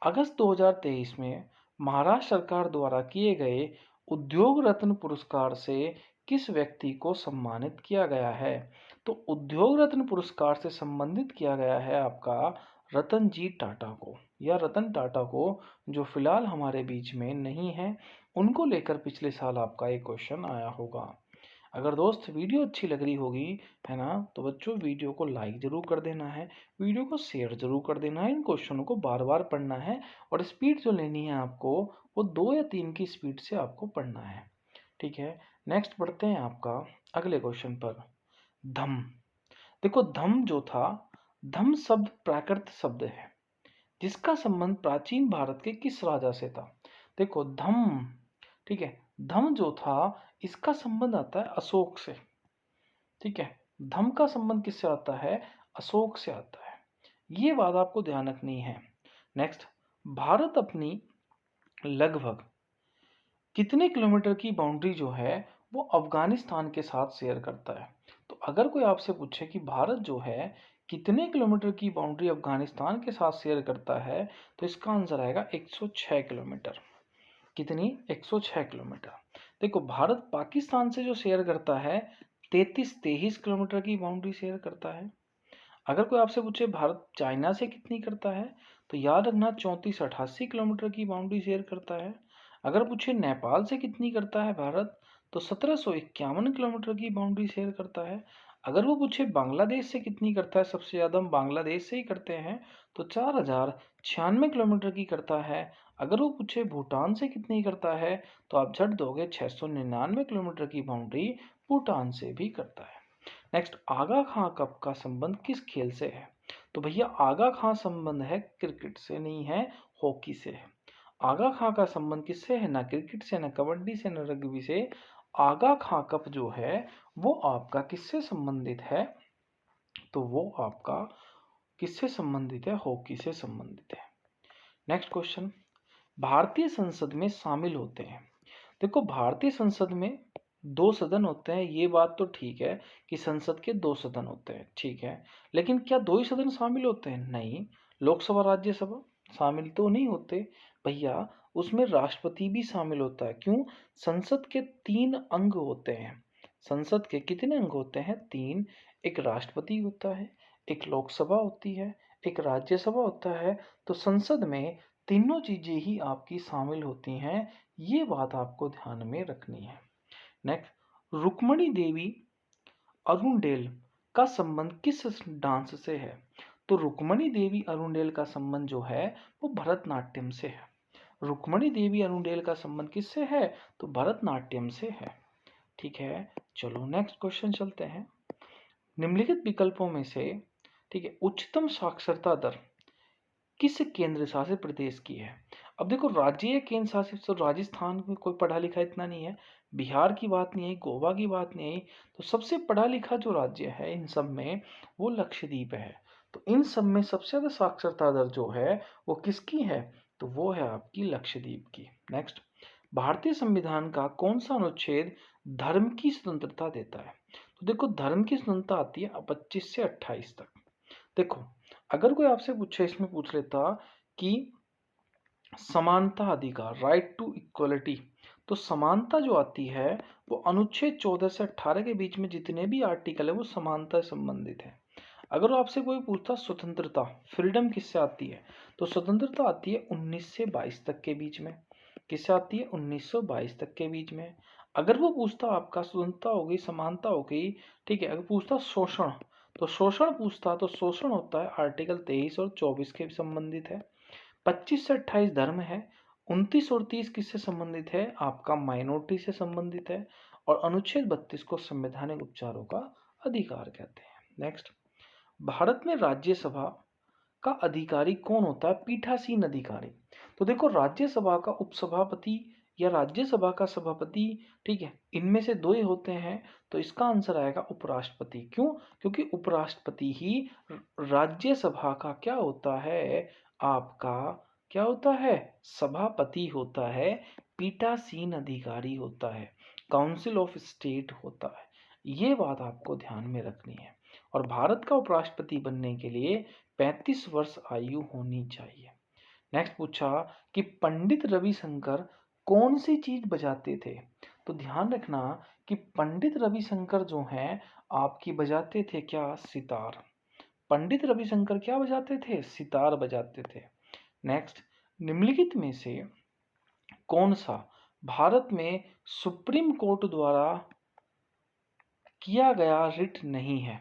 अगस्त 2023 में महाराष्ट्र सरकार द्वारा किए गए उद्योग रत्न पुरस्कार से किस व्यक्ति को सम्मानित किया गया है? तो उद्योग रत्न पुरस्कार से संबंधित किया गया है आपका रतन जी टाटा को, या रतन टाटा को, जो फिलहाल हमारे बीच में नहीं है। उनको लेकर पिछले साल आपका एक क्वेश्चन आया होगा। अगर दोस्त वीडियो अच्छी लग रही होगी, है ना, तो बच्चों वीडियो को लाइक जरूर कर देना है, वीडियो को शेयर जरूर कर देना है, इन क्वेश्चनों को बार बार पढ़ना है और स्पीड जो लेनी है आपको वो 2 या 3 की स्पीड से आपको पढ़ना है। ठीक है। नेक्स्ट बढ़ते हैं आपका अगले क्वेश्चन पर। धम। देखो, धम जो था, धम शब्द प्राकृत शब्द है जिसका संबंध प्राचीन भारत के किस राजा से था? देखो, धम, ठीक है, धम जो था इसका संबंध आता है अशोक से। ठीक है। धम का संबंध किससे आता है? अशोक से आता है। ये बात आपको ध्यान रखनी है। नेक्स्ट, भारत अपनी लगभग कितने किलोमीटर की बाउंड्री जो है वो अफगानिस्तान के साथ शेयर करता है? तो अगर कोई आपसे पूछे कि भारत जो है कितने किलोमीटर की बाउंड्री अफगानिस्तान के साथ शेयर करता है, तो इसका आंसर आएगा 106 किलोमीटर। कितनी? 106 किलोमीटर। देखो, भारत पाकिस्तान से जो शेयर करता है 33-23 किलोमीटर की बाउंड्री शेयर करता है। अगर कोई आपसे पूछे भारत चाइना से कितनी करता है, तो याद रखना 34-88 किलोमीटर की बाउंड्री शेयर करता है। अगर पूछे नेपाल से कितनी करता है भारत, तो 1751 किलोमीटर की बाउंड्री शेयर करता है। अगर वो पूछे बांग्लादेश से कितनी करता है, सबसे ज़्यादा हम बांग्लादेश से ही करते हैं, तो 4096 किलोमीटर की करता है। अगर वो पूछे भूटान से कितनी करता है, तो आप झट दोगे 699 किलोमीटर की बाउंड्री भूटान से भी करता है। नेक्स्ट, आगा खां कप का संबंध किस खेल से है? तो भैया आगा खां संबंध है क्रिकेट से, नहीं है हॉकी से है। आगा खां का संबंध किससे है? ना क्रिकेट से, ना कबड्डी से, ना रग्बी से। आगा खां कप जो है वो आपका किससे संबंधित है? तो वो आपका किससे संबंधित है? हॉकी से संबंधित है। नेक्स्ट क्वेश्चन, भारतीय संसद में शामिल होते हैं। देखो, भारतीय संसद में दो सदन होते हैं, ये बात तो ठीक है कि संसद के दो सदन होते हैं, ठीक है। लेकिन क्या दो ही सदन शामिल होते हैं? नहीं, लोकसभा राज्यसभा शामिल तो नहीं होते भैया, उसमें राष्ट्रपति भी शामिल होता है। क्यों? संसद के तीन अंग होते हैं। संसद के कितने अंग होते हैं? तीन। एक राष्ट्रपति होता है, एक लोकसभा होती है, एक राज्यसभा होता है। तो संसद में तीनों चीजें ही आपकी शामिल होती हैं, ये बात आपको ध्यान में रखनी है। नेक्स्ट, रुक्मणी देवी अरुणडेल का संबंध किस डांस से है? तो रुक्मणी देवी अरुणडेल का संबंध जो है वो भरतनाट्यम से है। रुक्मणी देवी अरुणडेल का संबंध किससे है? तो भरतनाट्यम से है। ठीक है, चलो नेक्स्ट क्वेश्चन चलते हैं। निम्नलिखित विकल्पों में से, ठीक है, उच्चतम साक्षरता दर किस केंद्र शासित प्रदेश की है? अब देखो, राज्य या केंद्र शासित, तो राजस्थान में कोई पढ़ा लिखा इतना नहीं है, बिहार की बात नहीं आई, गोवा की बात नहीं आई, तो सबसे पढ़ा लिखा जो राज्य है इन सब में वो लक्षद्वीप है। तो इन सब में सबसे ज्यादा साक्षरता दर जो है वो किसकी है? तो वो है आपकी लक्षद्वीप की। नेक्स्ट, भारतीय संविधान का कौन सा अनुच्छेद धर्म की स्वतंत्रता देता है? तो देखो, धर्म की स्वतंत्रता आती है 25 से 28 तक। देखो, अगर कोई आपसे पूछे, इसमें पूछ लेता कि समानता अधिकार, राइट टू इक्वलिटी, तो समानता जो आती है वो अनुच्छेद 14 से 18 के बीच में जितने भी आर्टिकल है वो समानता से संबंधित है। अगर आपसे कोई पूछता स्वतंत्रता, फ्रीडम किससे आती है, तो स्वतंत्रता आती है 19 से 22 तक के बीच में। किससे आती है? 1922 तक के बीच में। अगर वो पूछता आपका स्वतंत्रता हो गई, समानता हो गई, ठीक है। अगर पूछता शोषण, तो शोषण पूछता, तो शोषण होता है आर्टिकल 23 और 24 के संबंधित है। 25 से 28 धर्म है। 29 और 30 किससे संबंधित है? आपका माइनॉरिटी से संबंधित है। और अनुच्छेद 32 को संवैधानिक उपचारों का अधिकार कहते हैं। नेक्स्ट, भारत में राज्यसभा का अधिकारी कौन होता है? पीठासीन अधिकारी। तो देखो, राज्यसभा का उपसभापति या राज्यसभा का सभापति, ठीक है, इनमें से दो ही होते हैं। तो इसका आंसर आएगा उपराष्ट्रपति। क्यों? क्योंकि उपराष्ट्रपति ही राज्यसभा का क्या होता है? आपका क्या होता है? सभापति होता है, पीठासीन अधिकारी होता है, काउंसिल ऑफ स्टेट होता है। ये बात आपको ध्यान में रखनी है। और भारत का उपराष्ट्रपति बनने के लिए 35 वर्ष आयु होनी चाहिए। नेक्स्ट पूछा कि पंडित रविशंकर कौन सी चीज बजाते थे? तो ध्यान रखना कि पंडित रविशंकर जो हैं आपकी बजाते थे क्या? सितार। पंडित रविशंकर क्या बजाते थे? सितार बजाते थे। नेक्स्ट, निम्नलिखित में से कौन सा भारत में सुप्रीम कोर्ट द्वारा किया गया रिट नहीं है?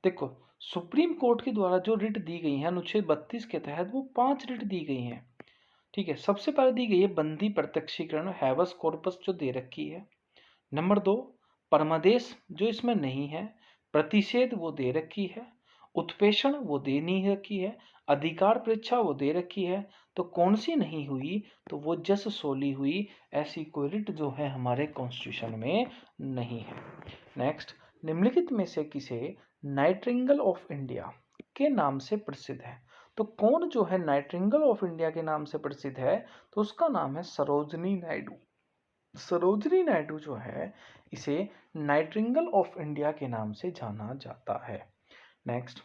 देखो, सुप्रीम कोर्ट के द्वारा जो रिट दी गई है अनुच्छेद 32 के तहत, वो 5 रिट दी गई हैं। ठीक है, सबसे पहले दी गई है बंदी प्रत्यक्षीकरण, हैवस कॉर्पस जो दे रखी है। नंबर 2, परमादेश जो इसमें नहीं है। प्रतिषेध वो दे रखी है। उत्प्रेषण वो दे नहीं रखी है। अधिकार परीक्षा वो दे रखी है। तो कौन सी नहीं हुई? तो वो जस सोली हुई। ऐसी कोई रिट जो है हमारे कॉन्स्टिट्यूशन में नहीं है। नेक्स्ट, निम्नलिखित में से किसे नाइटिंगेल ऑफ इंडिया के नाम से प्रसिद्ध है? तो कौन जो है नाइटिंगेल ऑफ इंडिया के नाम से प्रसिद्ध है? तो उसका नाम है सरोजनी नायडू। सरोजनी नायडू जो है इसे नाइटिंगेल ऑफ इंडिया के नाम से जाना जाता है। नेक्स्ट,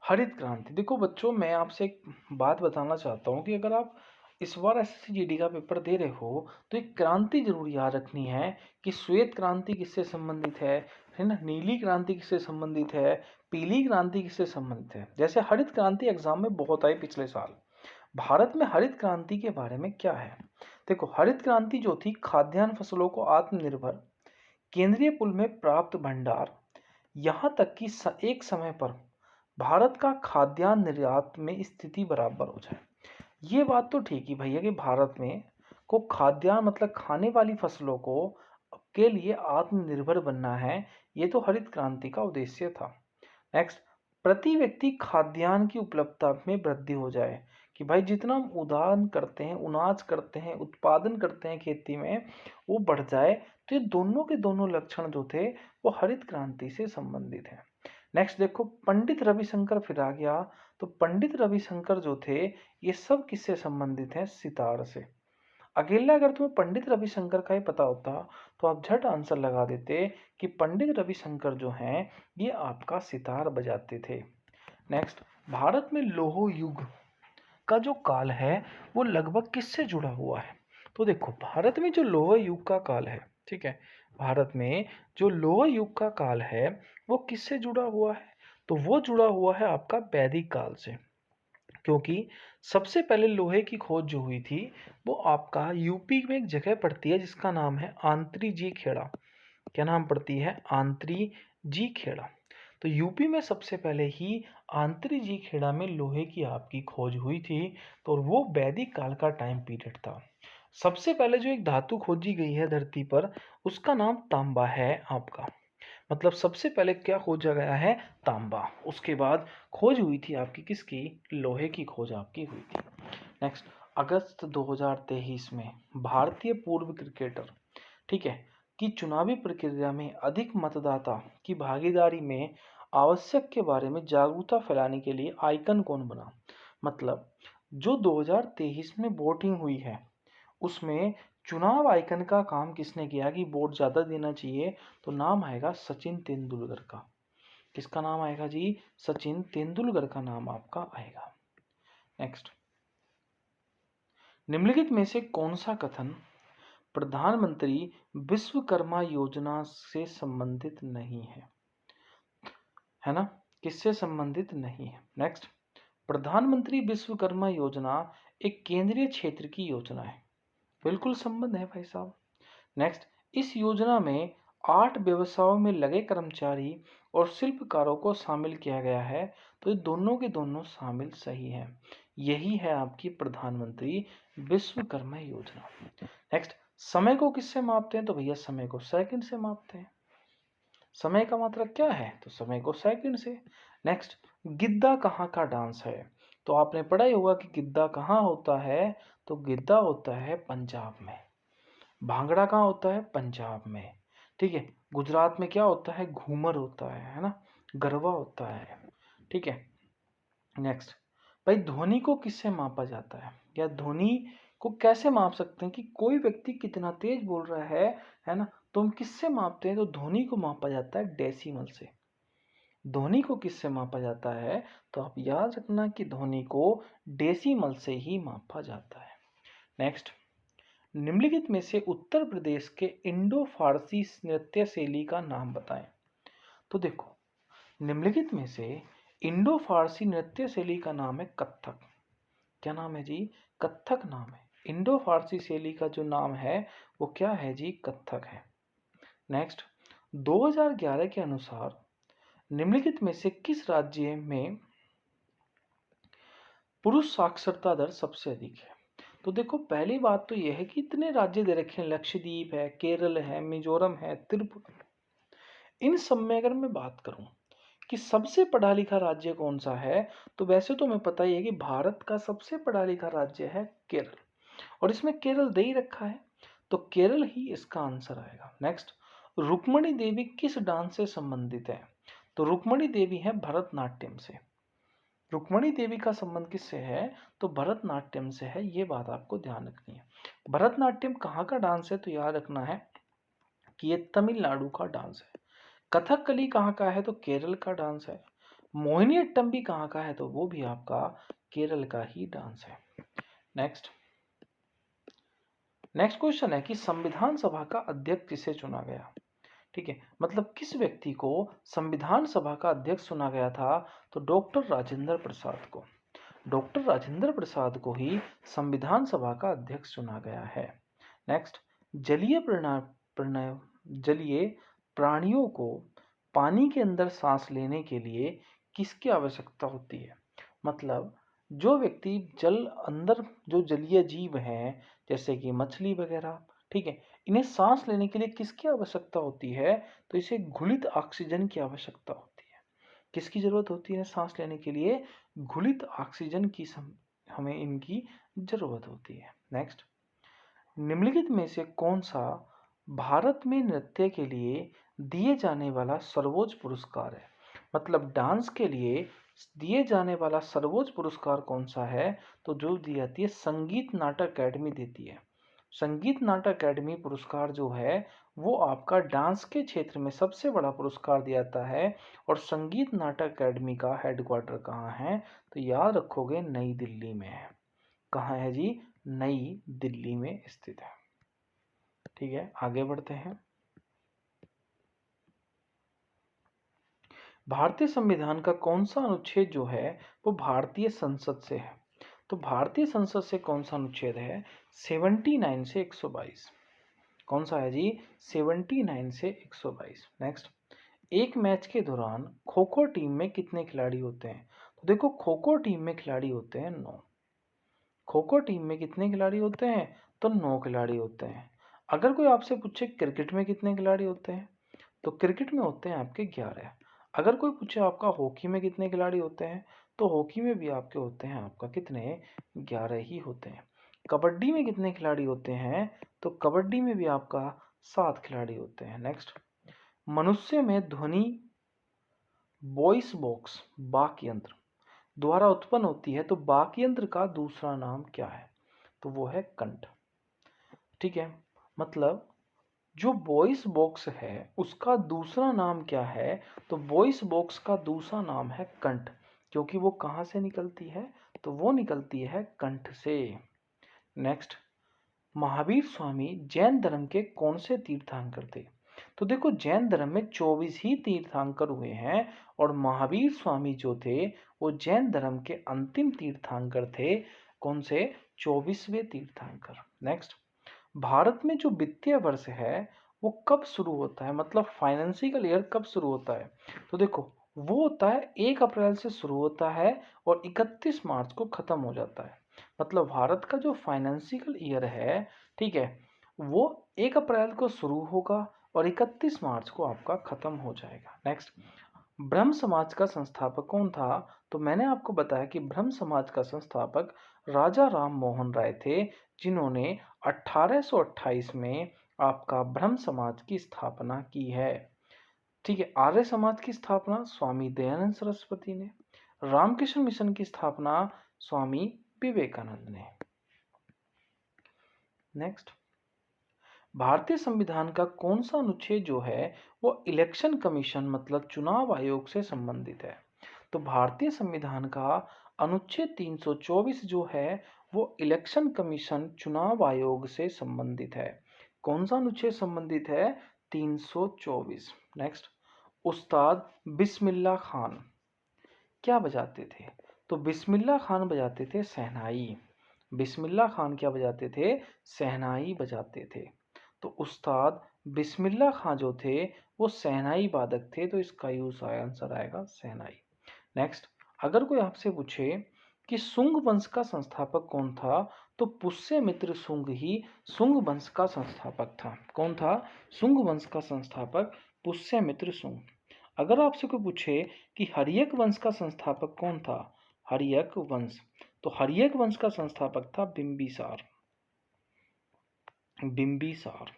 हरित क्रांति। देखो बच्चों, मैं आपसे एक बात बताना चाहता हूँ कि अगर आप इस बार एसएससी जीडी का पेपर दे रहे हो तो एक क्रांति जरूर याद रखनी है कि श्वेत क्रांति किससे संबंधित है ना, नीली क्रांति किससे संबंधित है, पीली क्रांति किससे संबंधित है। जैसे हरित क्रांति एग्जाम में बहुत आई पिछले साल। भारत में हरित क्रांति के बारे में क्या है? देखो, हरित क्रांति जो थी खाद्यान्न फसलों को आत्मनिर्भर, केंद्रीय पुल में प्राप्त भंडार, यहाँ तक कि एक समय पर भारत का खाद्यान्न निर्यात में स्थिति बराबर हो जाए। ये बात तो ठीक ही भैया कि भारत में को खाद्यान्न मतलब खाने वाली फसलों को के लिए आत्मनिर्भर बनना है। ये तो हरित क्रांति का उद्देश्य था। नेक्स्ट, प्रति व्यक्ति खाद्यान्न की उपलब्धता में वृद्धि हो जाए कि भाई जितना हम उदान करते हैं, अनाज करते हैं, उत्पादन करते हैं खेती में, वो बढ़ जाए। तो ये दोनों के दोनों लक्षण जो थे वो हरित क्रांति से संबंधित हैं। नेक्स्ट देखो, पंडित रविशंकर फिर आ गया। तो पंडित रविशंकर जो थे ये सब किससे संबंधित हैं? सितार से। अकेला अगर तुम्हें पंडित रविशंकर का ही पता होता तो आप झट आंसर लगा देते कि पंडित रविशंकर जो हैं ये आपका सितार बजाते थे। नेक्स्ट, भारत में लौह युग का जो काल है वो लगभग किससे जुड़ा हुआ है? तो देखो, भारत में जो लौह युग का काल है, ठीक है, भारत में जो लौह युग का काल है वो किससे जुड़ा हुआ है? तो वो जुड़ा हुआ है आपका वैदिक काल से, क्योंकि सबसे पहले लोहे की खोज जो हुई थी वो आपका यूपी में एक जगह पड़ती है जिसका नाम है आंत्री जी खेड़ा। क्या नाम पड़ती है? आंत्री जी खेड़ा। तो यूपी में सबसे पहले ही आंत्री जी खेड़ा में लोहे की आपकी खोज हुई थी। तो वो वैदिक काल का टाइम पीरियड था। सबसे पहले जो एक धातु खोजी गई है धरती पर उसका नाम तांबा है आपका। मतलब सबसे पहले क्या खोजा गया है? तांबा। उसके बाद खोज हुई थी आपकी किसकी? लोहे की खोज आपकी हुई थी। नेक्स्ट, अगस्त 2023 में भारतीय पूर्व क्रिकेटर, ठीक है, कि चुनावी प्रक्रिया में अधिक मतदाता की भागीदारी में आवश्यक के बारे में जागरूकता फैलाने के लिए आइकन कौन बना? मतलब जो 2023 में वोटिंग हुई है उसमें चुनाव आइकन का काम किसने किया कि वोट ज़्यादा देना चाहिए? तो नाम आएगा सचिन तेंदुलकर का। किसका नाम आएगा जी? सचिन तेंदुलकर का नाम आपका आएगा। नेक्स्ट, निम्नलिखित में से कौन सा कथन प्रधानमंत्री विश्वकर्मा योजना से संबंधित नहीं है ना? किससे संबंधित नहीं है? नेक्स्ट, प्रधानमंत्री विश्वकर्मा योजना एक केंद्रीय क्षेत्र की योजना है। बिल्कुल संबंध है भाई साहब। नेक्स्ट, इस योजना में 8 व्यवसायों में लगे कर्मचारी और शिल्पकारों को शामिल किया गया है। तो ये दोनों के दोनों शामिल सही हैं। यही है आपकी प्रधानमंत्री विश्वकर्मा योजना। नेक्स्ट, समय को किससे मापते हैं? तो भैया समय को सेकंड से मापते हैं। समय का मात्रक क्या है? तो समय को सेकंड से। नेक्स्ट, गिद्दा कहाँ का डांस है? तो आपने पढ़ा ही होगा कि गिद्दा कहाँ होता है। तो गिद्दा होता है पंजाब में। भांगड़ा कहाँ होता है? पंजाब में। ठीक है, गुजरात में क्या होता है? घूमर होता है ना, गरबा होता है। ठीक है। नेक्स्ट, भाई ध्वनि को किससे मापा जाता है या ध्वनि को कैसे माप सकते हैं कि कोई व्यक्ति कितना तेज बोल रहा है ना? तो हम किससे मापते हैं? तो ध्वनि को मापा जाता है डेसिमल से। ध्वनि को किससे मापा जाता है? तो आप याद रखना कि ध्वनि को डेसिमल से ही मापा जाता है। नेक्स्ट, निम्नलिखित में से उत्तर प्रदेश के इंडो फारसी नृत्य शैली का नाम बताएं। तो देखो, निम्नलिखित में से इंडो फारसी नृत्य शैली का नाम है कथक। क्या नाम है जी? कथक नाम है। इंडो फारसी शैली का जो नाम है वो क्या है जी? कथक है। नेक्स्ट, 2011 के अनुसार निम्नलिखित में से किस राज्य में पुरुष साक्षरता दर सबसे अधिक है? तो देखो, पहली बात तो यह है कि इतने राज्य दे रखे हैं, लक्षद्वीप है, केरल है, मिजोरम है, त्रिपुरा। इन सब में अगर मैं बात करूं कि सबसे पढ़ा लिखा राज्य कौन सा है, तो वैसे तो हमें पता ही है कि भारत का सबसे पढ़ा लिखा राज्य है केरल, और इसमें केरल दे ही रखा है, तो केरल ही इसका आंसर आएगा। नेक्स्ट, रुक्मणी देवी किस डांस से संबंधित है? तो रुक्मणी देवी है भरतनाट्यम से। रुक्मणी देवी का संबंध किससे है? तो भरतनाट्यम से है। ये बात आपको ध्यान रखनी है। भरतनाट्यम कहाँ का डांस है? तो याद रखना है कि ये तमिलनाडु का डांस है। कथकली कहाँ का है? तो केरल का डांस है। मोहिनीअट्टम भी कहाँ का है? तो वो भी आपका केरल का ही डांस है। नेक्स्ट क्वेश्चन है कि संविधान सभा का अध्यक्ष किसे चुना गया? ठीक है, मतलब किस व्यक्ति को संविधान सभा का अध्यक्ष चुना गया था? तो डॉक्टर राजेंद्र प्रसाद को। डॉक्टर राजेंद्र प्रसाद को ही संविधान सभा का अध्यक्ष चुना गया है। नेक्स्ट, जलीय प्राणियों को पानी के अंदर सांस लेने के लिए किसकी आवश्यकता होती है? मतलब जो व्यक्ति जल अंदर, जो जलीय जीव हैं जैसे कि मछली वगैरह, ठीक है, इन्हें सांस लेने के लिए किसकी आवश्यकता होती है? तो इसे घुलित ऑक्सीजन की आवश्यकता होती है। किसकी जरूरत होती है सांस लेने के लिए? घुलित ऑक्सीजन की हमें इनकी जरूरत होती है। नेक्स्ट, निम्नलिखित में से कौन सा भारत में नृत्य के लिए दिए जाने वाला सर्वोच्च पुरस्कार है? मतलब डांस के लिए दिए जाने वाला सर्वोच्च पुरस्कार कौन सा है? तो जो दी जाती है संगीत नाटक अकेडमी देती है। संगीत नाटक अकेडमी पुरस्कार जो है वो आपका डांस के क्षेत्र में सबसे बड़ा पुरस्कार दिया जाता है। और संगीत नाटक अकेडमी का हेडक्वार्टर कहाँ है? तो याद रखोगे नई दिल्ली में है। कहाँ है जी? नई दिल्ली में स्थित है। ठीक है, आगे बढ़ते हैं। भारतीय संविधान का कौन सा अनुच्छेद जो है वो भारतीय संसद से है? तो भारतीय संसद से कौन सा अनुच्छेद है? 79 से 122। कौन सा है जी? 79 से 122। नेक्स्ट, एक मैच के दौरान खो खो टीम में कितने खिलाड़ी होते हैं? तो देखो, खो खो टीम में खिलाड़ी होते हैं 9। खो खो टीम में कितने खिलाड़ी होते हैं? तो 9 खिलाड़ी होते हैं। अगर कोई आपसे पूछे क्रिकेट में कितने खिलाड़ी होते हैं, तो क्रिकेट में होते हैं आपके 11। अगर कोई पूछे आपका हॉकी में कितने खिलाड़ी होते हैं, तो हॉकी में भी आपके होते हैं आपका कितने? 11 ही होते हैं। कबड्डी में कितने खिलाड़ी होते हैं? तो कबड्डी में भी आपका 7 खिलाड़ी होते हैं। नेक्स्ट, मनुष्य में ध्वनि वॉइस बॉक्स वाक यंत्र द्वारा उत्पन्न होती है, तो वाक यंत्र का दूसरा नाम क्या है? तो वो है कंठ। ठीक है, मतलब जो वॉइस बॉक्स है उसका दूसरा नाम क्या है? तो वॉइस बॉक्स का दूसरा नाम है कंठ। क्योंकि वो कहाँ से निकलती है? तो वो निकलती है कंठ से। नेक्स्ट, महावीर स्वामी जैन धर्म के कौन से तीर्थंकर थे? तो देखो, जैन धर्म में 24 ही तीर्थंकर हुए हैं और महावीर स्वामी जो थे वो जैन धर्म के अंतिम तीर्थंकर थे। कौन से? 24वें तीर्थंकर। नेक्स्ट, भारत में जो वित्तीय वर्ष है वो कब शुरू होता है? मतलब फाइनेंशियल ईयर कब शुरू होता है? तो देखो, वो होता है 1 अप्रैल से शुरू होता है और 31 मार्च को खत्म हो जाता है। मतलब भारत का जो फाइनेंशियल ईयर है, ठीक है, वो 1 अप्रैल को शुरू होगा और 31 मार्च को आपका खत्म हो जाएगा। नेक्स्ट, ब्रह्म समाज का संस्थापक कौन था? तो मैंने आपको बताया कि ब्रह्म समाज का संस्थापक राजा राम मोहन राय थे, जिन्होंने 1828 में आपका ब्रह्म समाज की स्थापना की है। ठीक है, आर्य समाज की स्थापना स्वामी दयानंद सरस्वती ने, रामकृष्ण मिशन की स्थापना स्वामी विवेकानंद ने। नेक्स्ट, भारतीय संविधान का कौन सा अनुच्छेद जो है वो इलेक्शन कमीशन मतलब चुनाव आयोग से संबंधित है? तो भारतीय संविधान का अनुच्छेद 324 जो है वो इलेक्शन कमीशन चुनाव आयोग से संबंधित है। कौन सा अनुच्छेद संबंधित है? 324। नेक्स्ट, उस्ताद बिस्मिल्लाह खान क्या बजाते थे? तो बिस्मिल्लाह खान बजाते थे शहनाई। बिस्मिल्लाह खान क्या बजाते थे? शहनाई बजाते थे। तो उस्ताद बिस्मिल्लाह खान जो थे वो शहनाई वादक थे, तो इसका यूज आंसर आएगा शहनाई। नेक्स्ट, अगर कोई आपसे पूछे कि शुंग वंश का संस्थापक कौन था, तो पुष्यमित्र शुंग ही शुंग वंश का संस्थापक था। कौन था? शुंग वंश का संस्थापक पुष्यमित्र शुंग। अगर आपसे कोई पूछे कि हर्यक वंश का संस्थापक कौन था? हर्यक वंश, तो हर्यक वंश का संस्थापक था बिंबिसार। बिंबिसार।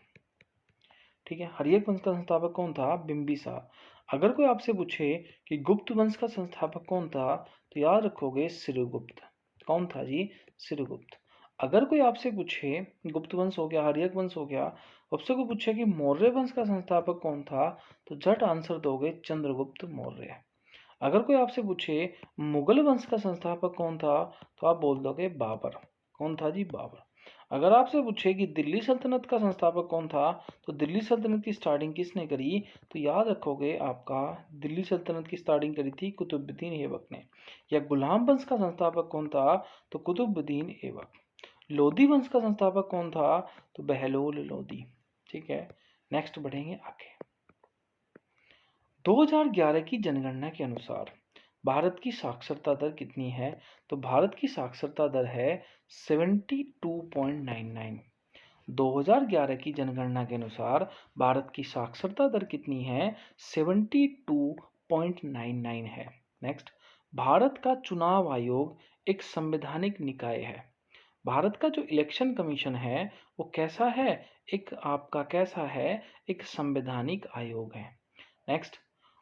ठीक है। हर्यक वंश का संस्थापक कौन था? बिंबिसार। अगर कोई आपसे पूछे कि गुप्त वंश का संस्थापक कौन था, तो याद रखोगे सिरगुप्त। कौन था जी? सिरगुप्त। अगर कोई आपसे पूछे, गुप्त वंश हो गया, हर्यक वंश हो गया, आपसे कोई पूछे कि मौर्य वंश का संस्थापक कौन था, तो झट आंसर दोगे चंद्रगुप्त मौर्य। अगर कोई आपसे पूछे मुगल वंश का संस्थापक कौन था, तो आप बोल दोगे बाबर। कौन था जी? बाबर। अगर आपसे पूछे कि दिल्ली सल्तनत का संस्थापक कौन था, तो दिल्ली सल्तनत की स्टार्टिंग किसने करी, तो याद रखोगे आपका दिल्ली सल्तनत की स्टार्टिंग करी थी कुतुबुद्दीन ऐबक ने। या गुलाम वंश का संस्थापक कौन था, तो कुतुबुद्दीन ऐबक। लोधी वंश का संस्थापक कौन था, तो बहलोल लोधी। ठीक है, नेक्स्ट बढ़ेंगे आगे। 2011 की जनगणना के अनुसार भारत की साक्षरता दर कितनी है, तो भारत की साक्षरता दर है 72.99। 2011 की जनगणना के अनुसार भारत की साक्षरता दर कितनी है? 72.99 है। नेक्स्ट, भारत का चुनाव आयोग एक संवैधानिक निकाय है। भारत का जो इलेक्शन कमीशन है वो कैसा है? एक आपका कैसा है? एक संवैधानिक आयोग है। नेक्स्ट,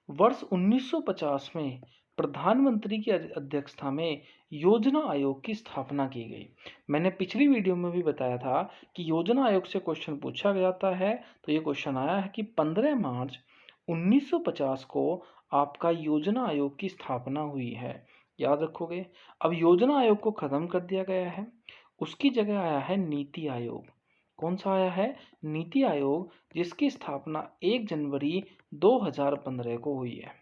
वर्ष 1950 में प्रधानमंत्री की अध्यक्षता में योजना आयोग की स्थापना की गई। मैंने पिछली वीडियो में भी बताया था कि योजना आयोग से क्वेश्चन पूछा जाता है, तो ये क्वेश्चन आया है कि 15 मार्च 1950 को आपका योजना आयोग की स्थापना हुई है। याद रखोगे। अब योजना आयोग को खत्म कर दिया गया है, उसकी जगह आया है नीति आयोग। कौन सा आया है? नीति आयोग, जिसकी स्थापना 1 जनवरी 2015 को हुई है।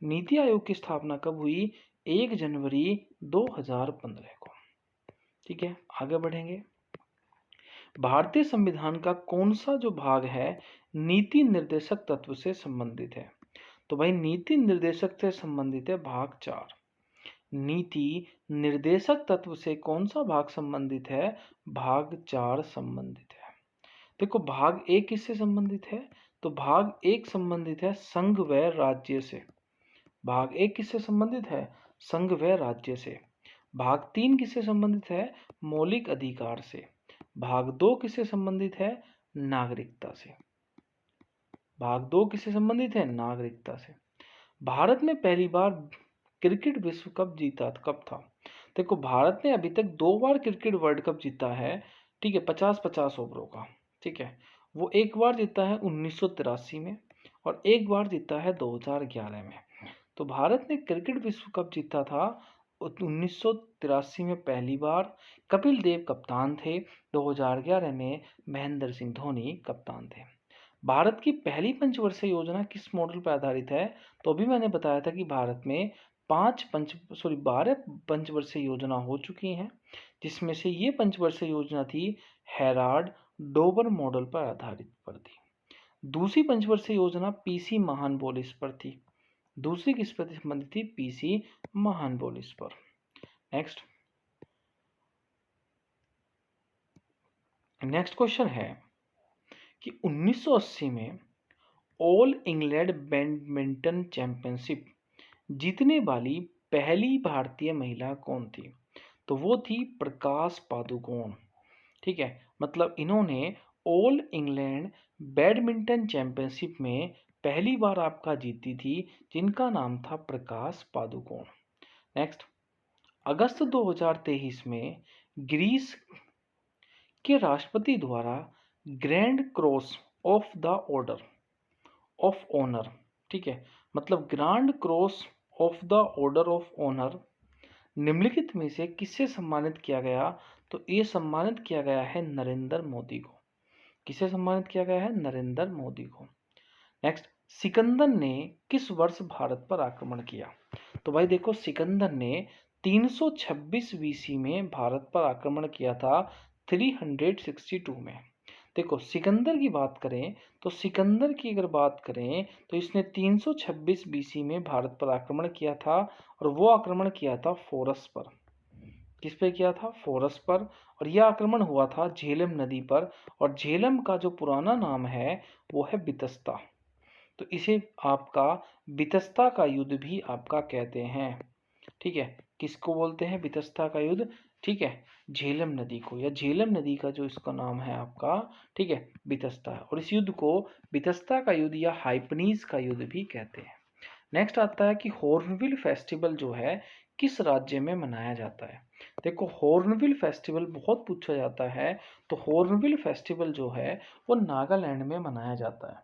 नीति आयोग की स्थापना कब हुई? 1 जनवरी 2015 को। ठीक है, आगे बढ़ेंगे। भारतीय संविधान का कौन सा जो भाग है नीति निर्देशक तत्व से संबंधित है? तो भाई नीति निर्देशक से संबंधित है भाग 4। नीति निर्देशक तत्व से कौन सा भाग संबंधित है? भाग 4 संबंधित है। देखो, भाग 1 किससे संबंधित है? तो भाग 1 संबंधित है संघ व राज्य से। भाग 1 किससे संबंधित है? संघ व राज्य से। भाग 3 किससे संबंधित है? मौलिक अधिकार से। भाग 2 किससे संबंधित है? नागरिकता से। भाग 2 किससे संबंधित है? नागरिकता से। भारत में पहली बार क्रिकेट विश्व कप जीता कब था? देखो, भारत ने अभी तक 2 बार क्रिकेट वर्ल्ड कप जीता है। ठीक है, 50-50 ओवरों का। ठीक है, वो एक बार जीता है 1983 में और एक बार जीता है 2011 में। तो भारत ने क्रिकेट विश्व कप जीता था 1983 में पहली बार। कपिल देव कप्तान थे। 2011 में महेंद्र सिंह धोनी कप्तान थे। भारत की पहली पंचवर्षीय योजना किस मॉडल पर आधारित है? तो अभी मैंने बताया था कि भारत में 12 पंचवर्षीय योजना हो चुकी हैं, जिसमें से ये पंचवर्षीय योजना थी हेराल्ड डोबर मॉडल पर आधारित पर थी। दूसरी पंचवर्षीय योजना पीसी महानबोलिस पर थी। दूसरी किस पर संबंधित थी? पीसी महानबोलिस पर। नेक्स्ट क्वेश्चन है कि 1980 में ऑल इंग्लैंड बैडमिंटन चैंपियनशिप जीतने वाली पहली भारतीय महिला कौन थी? तो वो थी प्रकाश पादुकोण। ठीक है, मतलब इन्होंने ऑल इंग्लैंड बैडमिंटन चैंपियनशिप में पहली बार आपका जीती थी, जिनका नाम था प्रकाश पादुकोण। नेक्स्ट, अगस्त 2023 में ग्रीस के राष्ट्रपति द्वारा grand cross of the order of honour, ठीक है, मतलब grand cross of the order of honour निम्नलिखित में से किससे सम्मानित किया गया? तो ये सम्मानित किया गया है नरेंद्र मोदी को। किसे सम्मानित किया गया है? नरेंद्र मोदी को। नेक्स्ट, सिकंदर ने किस वर्ष भारत पर आक्रमण किया? तो भाई देखो, सिकंदर ने 326 बीसी में भारत पर आक्रमण किया था 362 में। देखो, सिकंदर की बात करें तो सिकंदर की अगर बात करें तो इसने 326 बीसी में भारत पर आक्रमण किया था और वो आक्रमण किया था फोरस पर। किस पे किया था? फोरस पर। और यह आक्रमण हुआ था झेलम नदी पर, और झेलम का जो पुराना नाम है वो है बितस्ता। तो इसे आपका बितस्ता का युद्ध भी आपका कहते हैं। ठीक है, किसको बोलते हैं वितस्ता का युद्ध? ठीक है, झेलम नदी को, या झेलम नदी का जो इसका नाम है आपका, ठीक है, वितस्ता है। और इस युद्ध को वितस्ता का युद्ध या हाइपनीज का युद्ध भी कहते हैं। नेक्स्ट आता है कि हॉर्नबिल फेस्टिवल जो है किस राज्य में मनाया जाता है? देखो, हॉर्नबिल फेस्टिवल बहुत पूछा जाता है, तो हॉर्नबिल फेस्टिवल जो है वो नागालैंड में मनाया जाता है।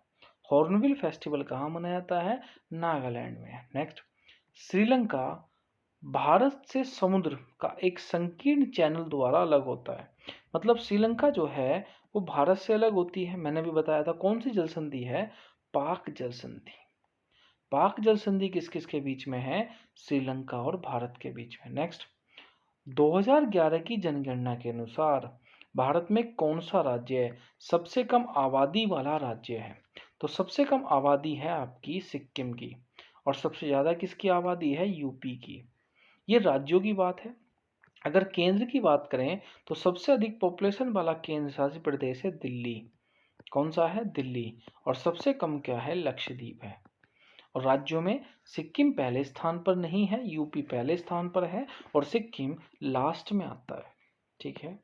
हॉर्नबिल फेस्टिवल कहाँ मनाया जाता है? नागालैंड में। नेक्स्ट, श्रीलंका भारत से समुद्र का एक संकीर्ण चैनल द्वारा अलग होता है। मतलब श्रीलंका जो है वो भारत से अलग होती है, मैंने भी बताया था। कौन सी जल संधि है? पाक जल संधि। पाक जल संधि किस किस के बीच में है? श्रीलंका और भारत के बीच में। नेक्स्ट, 2011 की जनगणना के अनुसार भारत में कौन सा राज्य सबसे कम आबादी वाला राज्य है? तो सबसे कम आबादी है आपकी सिक्किम की, और सबसे ज्यादा किसकी आबादी है? यूपी की। ये राज्यों की बात है। अगर केंद्र की बात करें तो सबसे अधिक पॉपुलेशन वाला केंद्र शासित प्रदेश है दिल्ली। कौन सा है? दिल्ली। और सबसे कम क्या है? लक्षद्वीप है। और राज्यों में सिक्किम पहले स्थान पर नहीं है, यूपी पहले स्थान पर है, और सिक्किम लास्ट में आता है। ठीक है,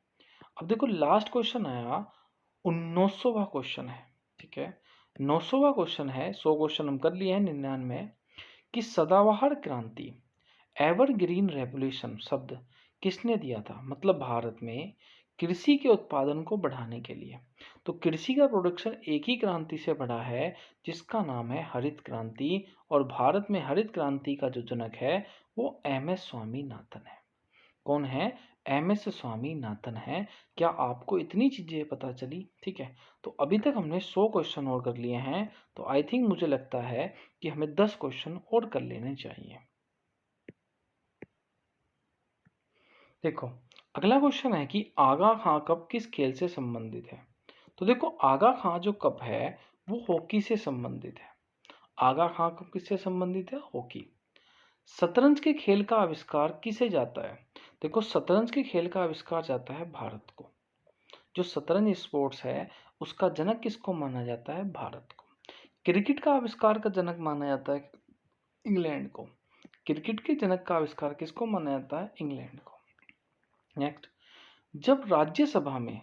अब देखो लास्ट क्वेश्चन आया, 19वां क्वेश्चन है। ठीक है, 900वां क्वेश्चन है, 100 क्वेश्चन हम कर लिए हैं 99, कि सदाबहार क्रांति एवरग्रीन रेवोल्यूशन शब्द किसने दिया था? मतलब भारत में कृषि के उत्पादन को बढ़ाने के लिए। तो कृषि का प्रोडक्शन एक ही क्रांति से बढ़ा है जिसका नाम है हरित क्रांति, और भारत में हरित क्रांति का जो जनक है वो एम एस स्वामीनाथन है। कौन है? एम एस स्वामीनाथन है। क्या आपको इतनी चीजें पता चली? ठीक है, तो अभी तक हमने 100 क्वेश्चन और कर लिए हैं, तो आई थिंक मुझे लगता है कि हमें 10 क्वेश्चन और कर लेने चाहिए। देखो, अगला क्वेश्चन है कि आगा खां कप किस खेल से संबंधित है? तो देखो, आगा खां जो कप है वो हॉकी से संबंधित है। आगा खां कप किससे संबंधित है? हॉकी। शतरंज के खेल का आविष्कार किसे जाता है? देखो, शतरंज के खेल का आविष्कार जाता है भारत को। जो शतरंज स्पोर्ट्स है उसका जनक किसको माना जाता है? भारत को। क्रिकेट का आविष्कार का जनक माना जाता है इंग्लैंड को। क्रिकेट के जनक का आविष्कार किसको माना जाता है? इंग्लैंड को। नेक्स्ट, जब राज्यसभा में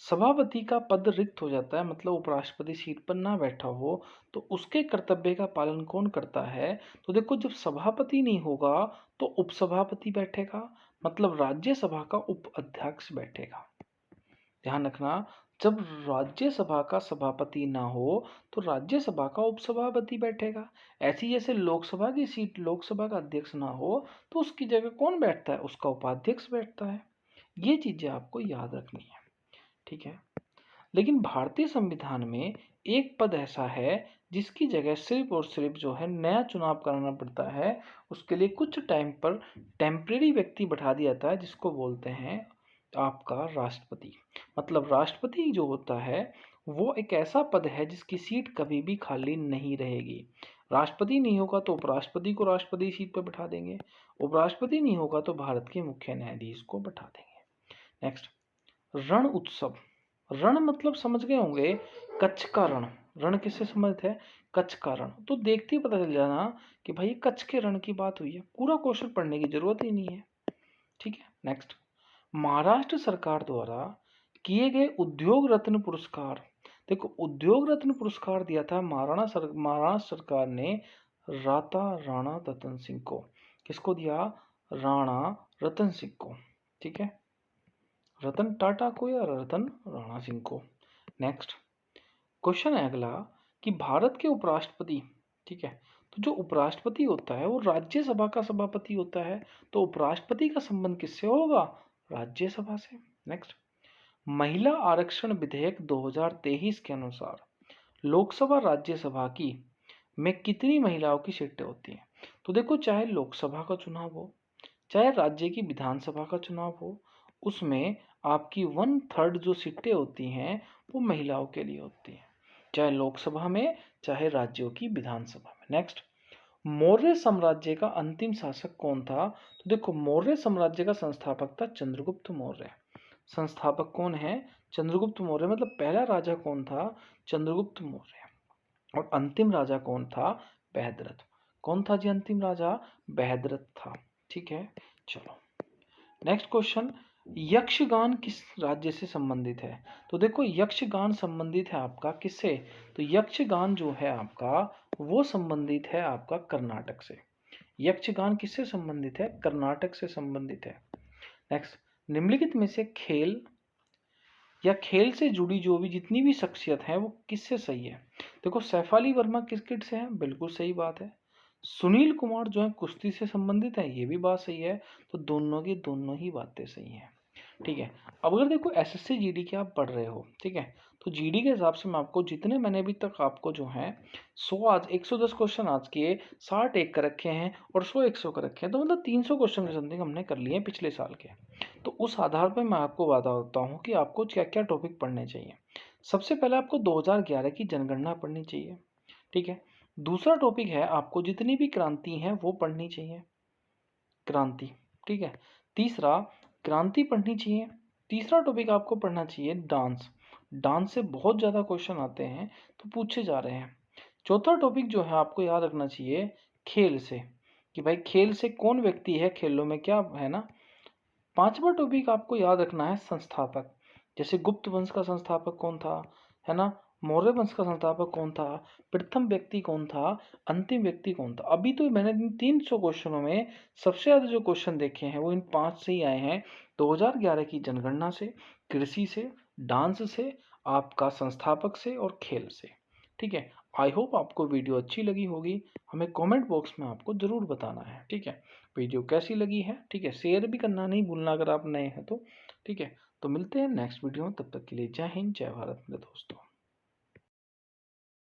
सभापति का पद रिक्त हो जाता है, मतलब उपराष्ट्रपति सीट पर ना बैठा हो, तो उसके कर्तव्य का पालन कौन करता है? तो देखो, जब सभापति नहीं होगा तो उपसभापति बैठेगा, मतलब राज्यसभा का उप अध्यक्ष बैठेगा। ध्यान रखना, जब राज्यसभा का सभापति ना हो तो राज्यसभा का उपसभापति बैठेगा। ऐसी जैसे लोकसभा की सीट, लोकसभा का अध्यक्ष ना हो तो उसकी जगह कौन बैठता है? उसका उपाध्यक्ष बैठता है। ये चीजें आपको याद रखनी है। ठीक है, लेकिन भारतीय संविधान में एक पद ऐसा है जिसकी जगह सिर्फ और सिर्फ जो है नया चुनाव कराना पड़ता है। उसके लिए कुछ टाइम पर टेम्परेरी व्यक्ति बैठा दिया जाता है जिसको बोलते हैं आपका राष्ट्रपति। मतलब राष्ट्रपति जो होता है वो एक ऐसा पद है जिसकी सीट कभी भी खाली नहीं रहेगी। राष्ट्रपति नहीं होगा तो उपराष्ट्रपति को राष्ट्रपति सीट पर बैठा देंगे, उपराष्ट्रपति नहीं होगा तो भारत के मुख्य न्यायाधीश को बैठा देंगे। नेक्स्ट, रण उत्सव। रण मतलब समझ गए होंगे, कच्छ का रण। रण किससे संबंधित है? कच्छ का रण। तो देखते ही पता चल जाना कि भाई कच्छ के रण की बात हुई है, पूरा क्वेश्चन पढ़ने की जरूरत ही नहीं है। ठीक है, नेक्स्ट, महाराष्ट्र सरकार द्वारा किए गए उद्योग रत्न पुरस्कार। देखो, उद्योग रत्न पुरस्कार दिया था महाराष्ट्र सरकार ने राणा रतन सिंह को। किसको दिया? राणा रतन सिंह को। ठीक है, रतन टाटा को या रतन राणा सिंह को। नेक्स्ट क्वेश्चन है अगला, कि भारत के उपराष्ट्रपति, ठीक है, तो जो उपराष्ट्रपति होता है वो राज्यसभा का सभापति होता है, तो उपराष्ट्रपति का संबंध किससे होगा? राज्यसभा से। नेक्स्ट, महिला आरक्षण विधेयक 2023 के अनुसार लोकसभा राज्यसभा की में कितनी महिलाओं की सीटें होती हैं? तो देखो, चाहे लोकसभा का चुनाव हो चाहे राज्य की विधानसभा का चुनाव हो, उसमें आपकी 1/3 जो सीटें होती हैं वो महिलाओं के लिए होती हैं, चाहे लोकसभा में चाहे राज्यों की विधानसभा में। नेक्स्ट, मौर्य साम्राज्य का अंतिम शासक कौन था? तो देखो, मौर्य साम्राज्य का संस्थापक था चंद्रगुप्त मौर्य। संस्थापक कौन है? चंद्रगुप्त मौर्य। मतलब पहला राजा कौन था? चंद्रगुप्त मौर्य। और अंतिम राजा कौन था? बृहद्रथ। कौन था जी अंतिम राजा? बृहद्रथ था। ठीक है, चलो नेक्स्ट क्वेश्चन, यक्षगान किस राज्य से संबंधित है? तो देखो यक्षगान संबंधित है आपका किससे? तो यक्षगान जो है आपका वो संबंधित है आपका कर्नाटक से। यक्षगान किससे संबंधित है? कर्नाटक से संबंधित है। नेक्स्ट, निम्नलिखित में से खेल या खेल से जुड़ी जो भी जितनी भी शख्सियत है वो किससे सही है? देखो सैफ अली वर्मा क्रिकेट से है, बिल्कुल सही बात है। सुनील कुमार जो है कुश्ती से संबंधित है, ये भी बात सही है। तो दोनों की दोनों ही बातें सही हैं। ठीक है। अब अगर देखो एसएससी जीडी के आप पढ़ रहे हो, ठीक है, तो जीडी के हिसाब से मैं आपको जितने मैंने अभी तक आपको जो है 100 आज 110 क्वेश्चन आज के 60 एक कर रखे हैं और 100 100 कर रखे हैं, तो मतलब 300 क्वेश्चन के समथिंग हमने कर लिए हैं पिछले साल के। तो उस आधार पर मैं आपको बताता हूँ कि आपको क्या क्या टॉपिक पढ़ने चाहिए। सबसे पहले आपको 2011 की जनगणना पढ़नी चाहिए। ठीक है। दूसरा टॉपिक है आपको जितनी भी क्रांति हैं वो पढ़नी चाहिए, क्रांति। ठीक है। तीसरा क्रांति पढ़नी चाहिए। तीसरा टॉपिक आपको पढ़ना चाहिए डांस। डांस से बहुत ज़्यादा क्वेश्चन आते हैं तो पूछे जा रहे हैं। चौथा टॉपिक जो है आपको याद रखना चाहिए खेल से, कि भाई खेल से कौन व्यक्ति है, खेलों में क्या है ना। पांचवा टॉपिक आपको याद रखना है संस्थापक, जैसे गुप्त वंश का संस्थापक कौन था, है ना, मौर्य वंश का संस्थापक कौन था, प्रथम व्यक्ति कौन था, अंतिम व्यक्ति कौन था। अभी तो मैंने इन 300 क्वेश्चनों में सबसे ज्यादा जो क्वेश्चन देखे हैं वो इन 5 से ही आए हैं। 2011 की जनगणना से, कृषि से, डांस से, आपका संस्थापक से और खेल से। ठीक है। आई होप आपको वीडियो अच्छी लगी होगी, हमें कमेंट बॉक्स में आपको ज़रूर बताना है। ठीक है। वीडियो कैसी लगी है, ठीक है, शेयर भी करना नहीं भूलना अगर आप नए हैं तो। ठीक है। तो मिलते हैं नेक्स्ट वीडियो में, तब तक के लिए जय हिंद जय भारत मेरे दोस्तों।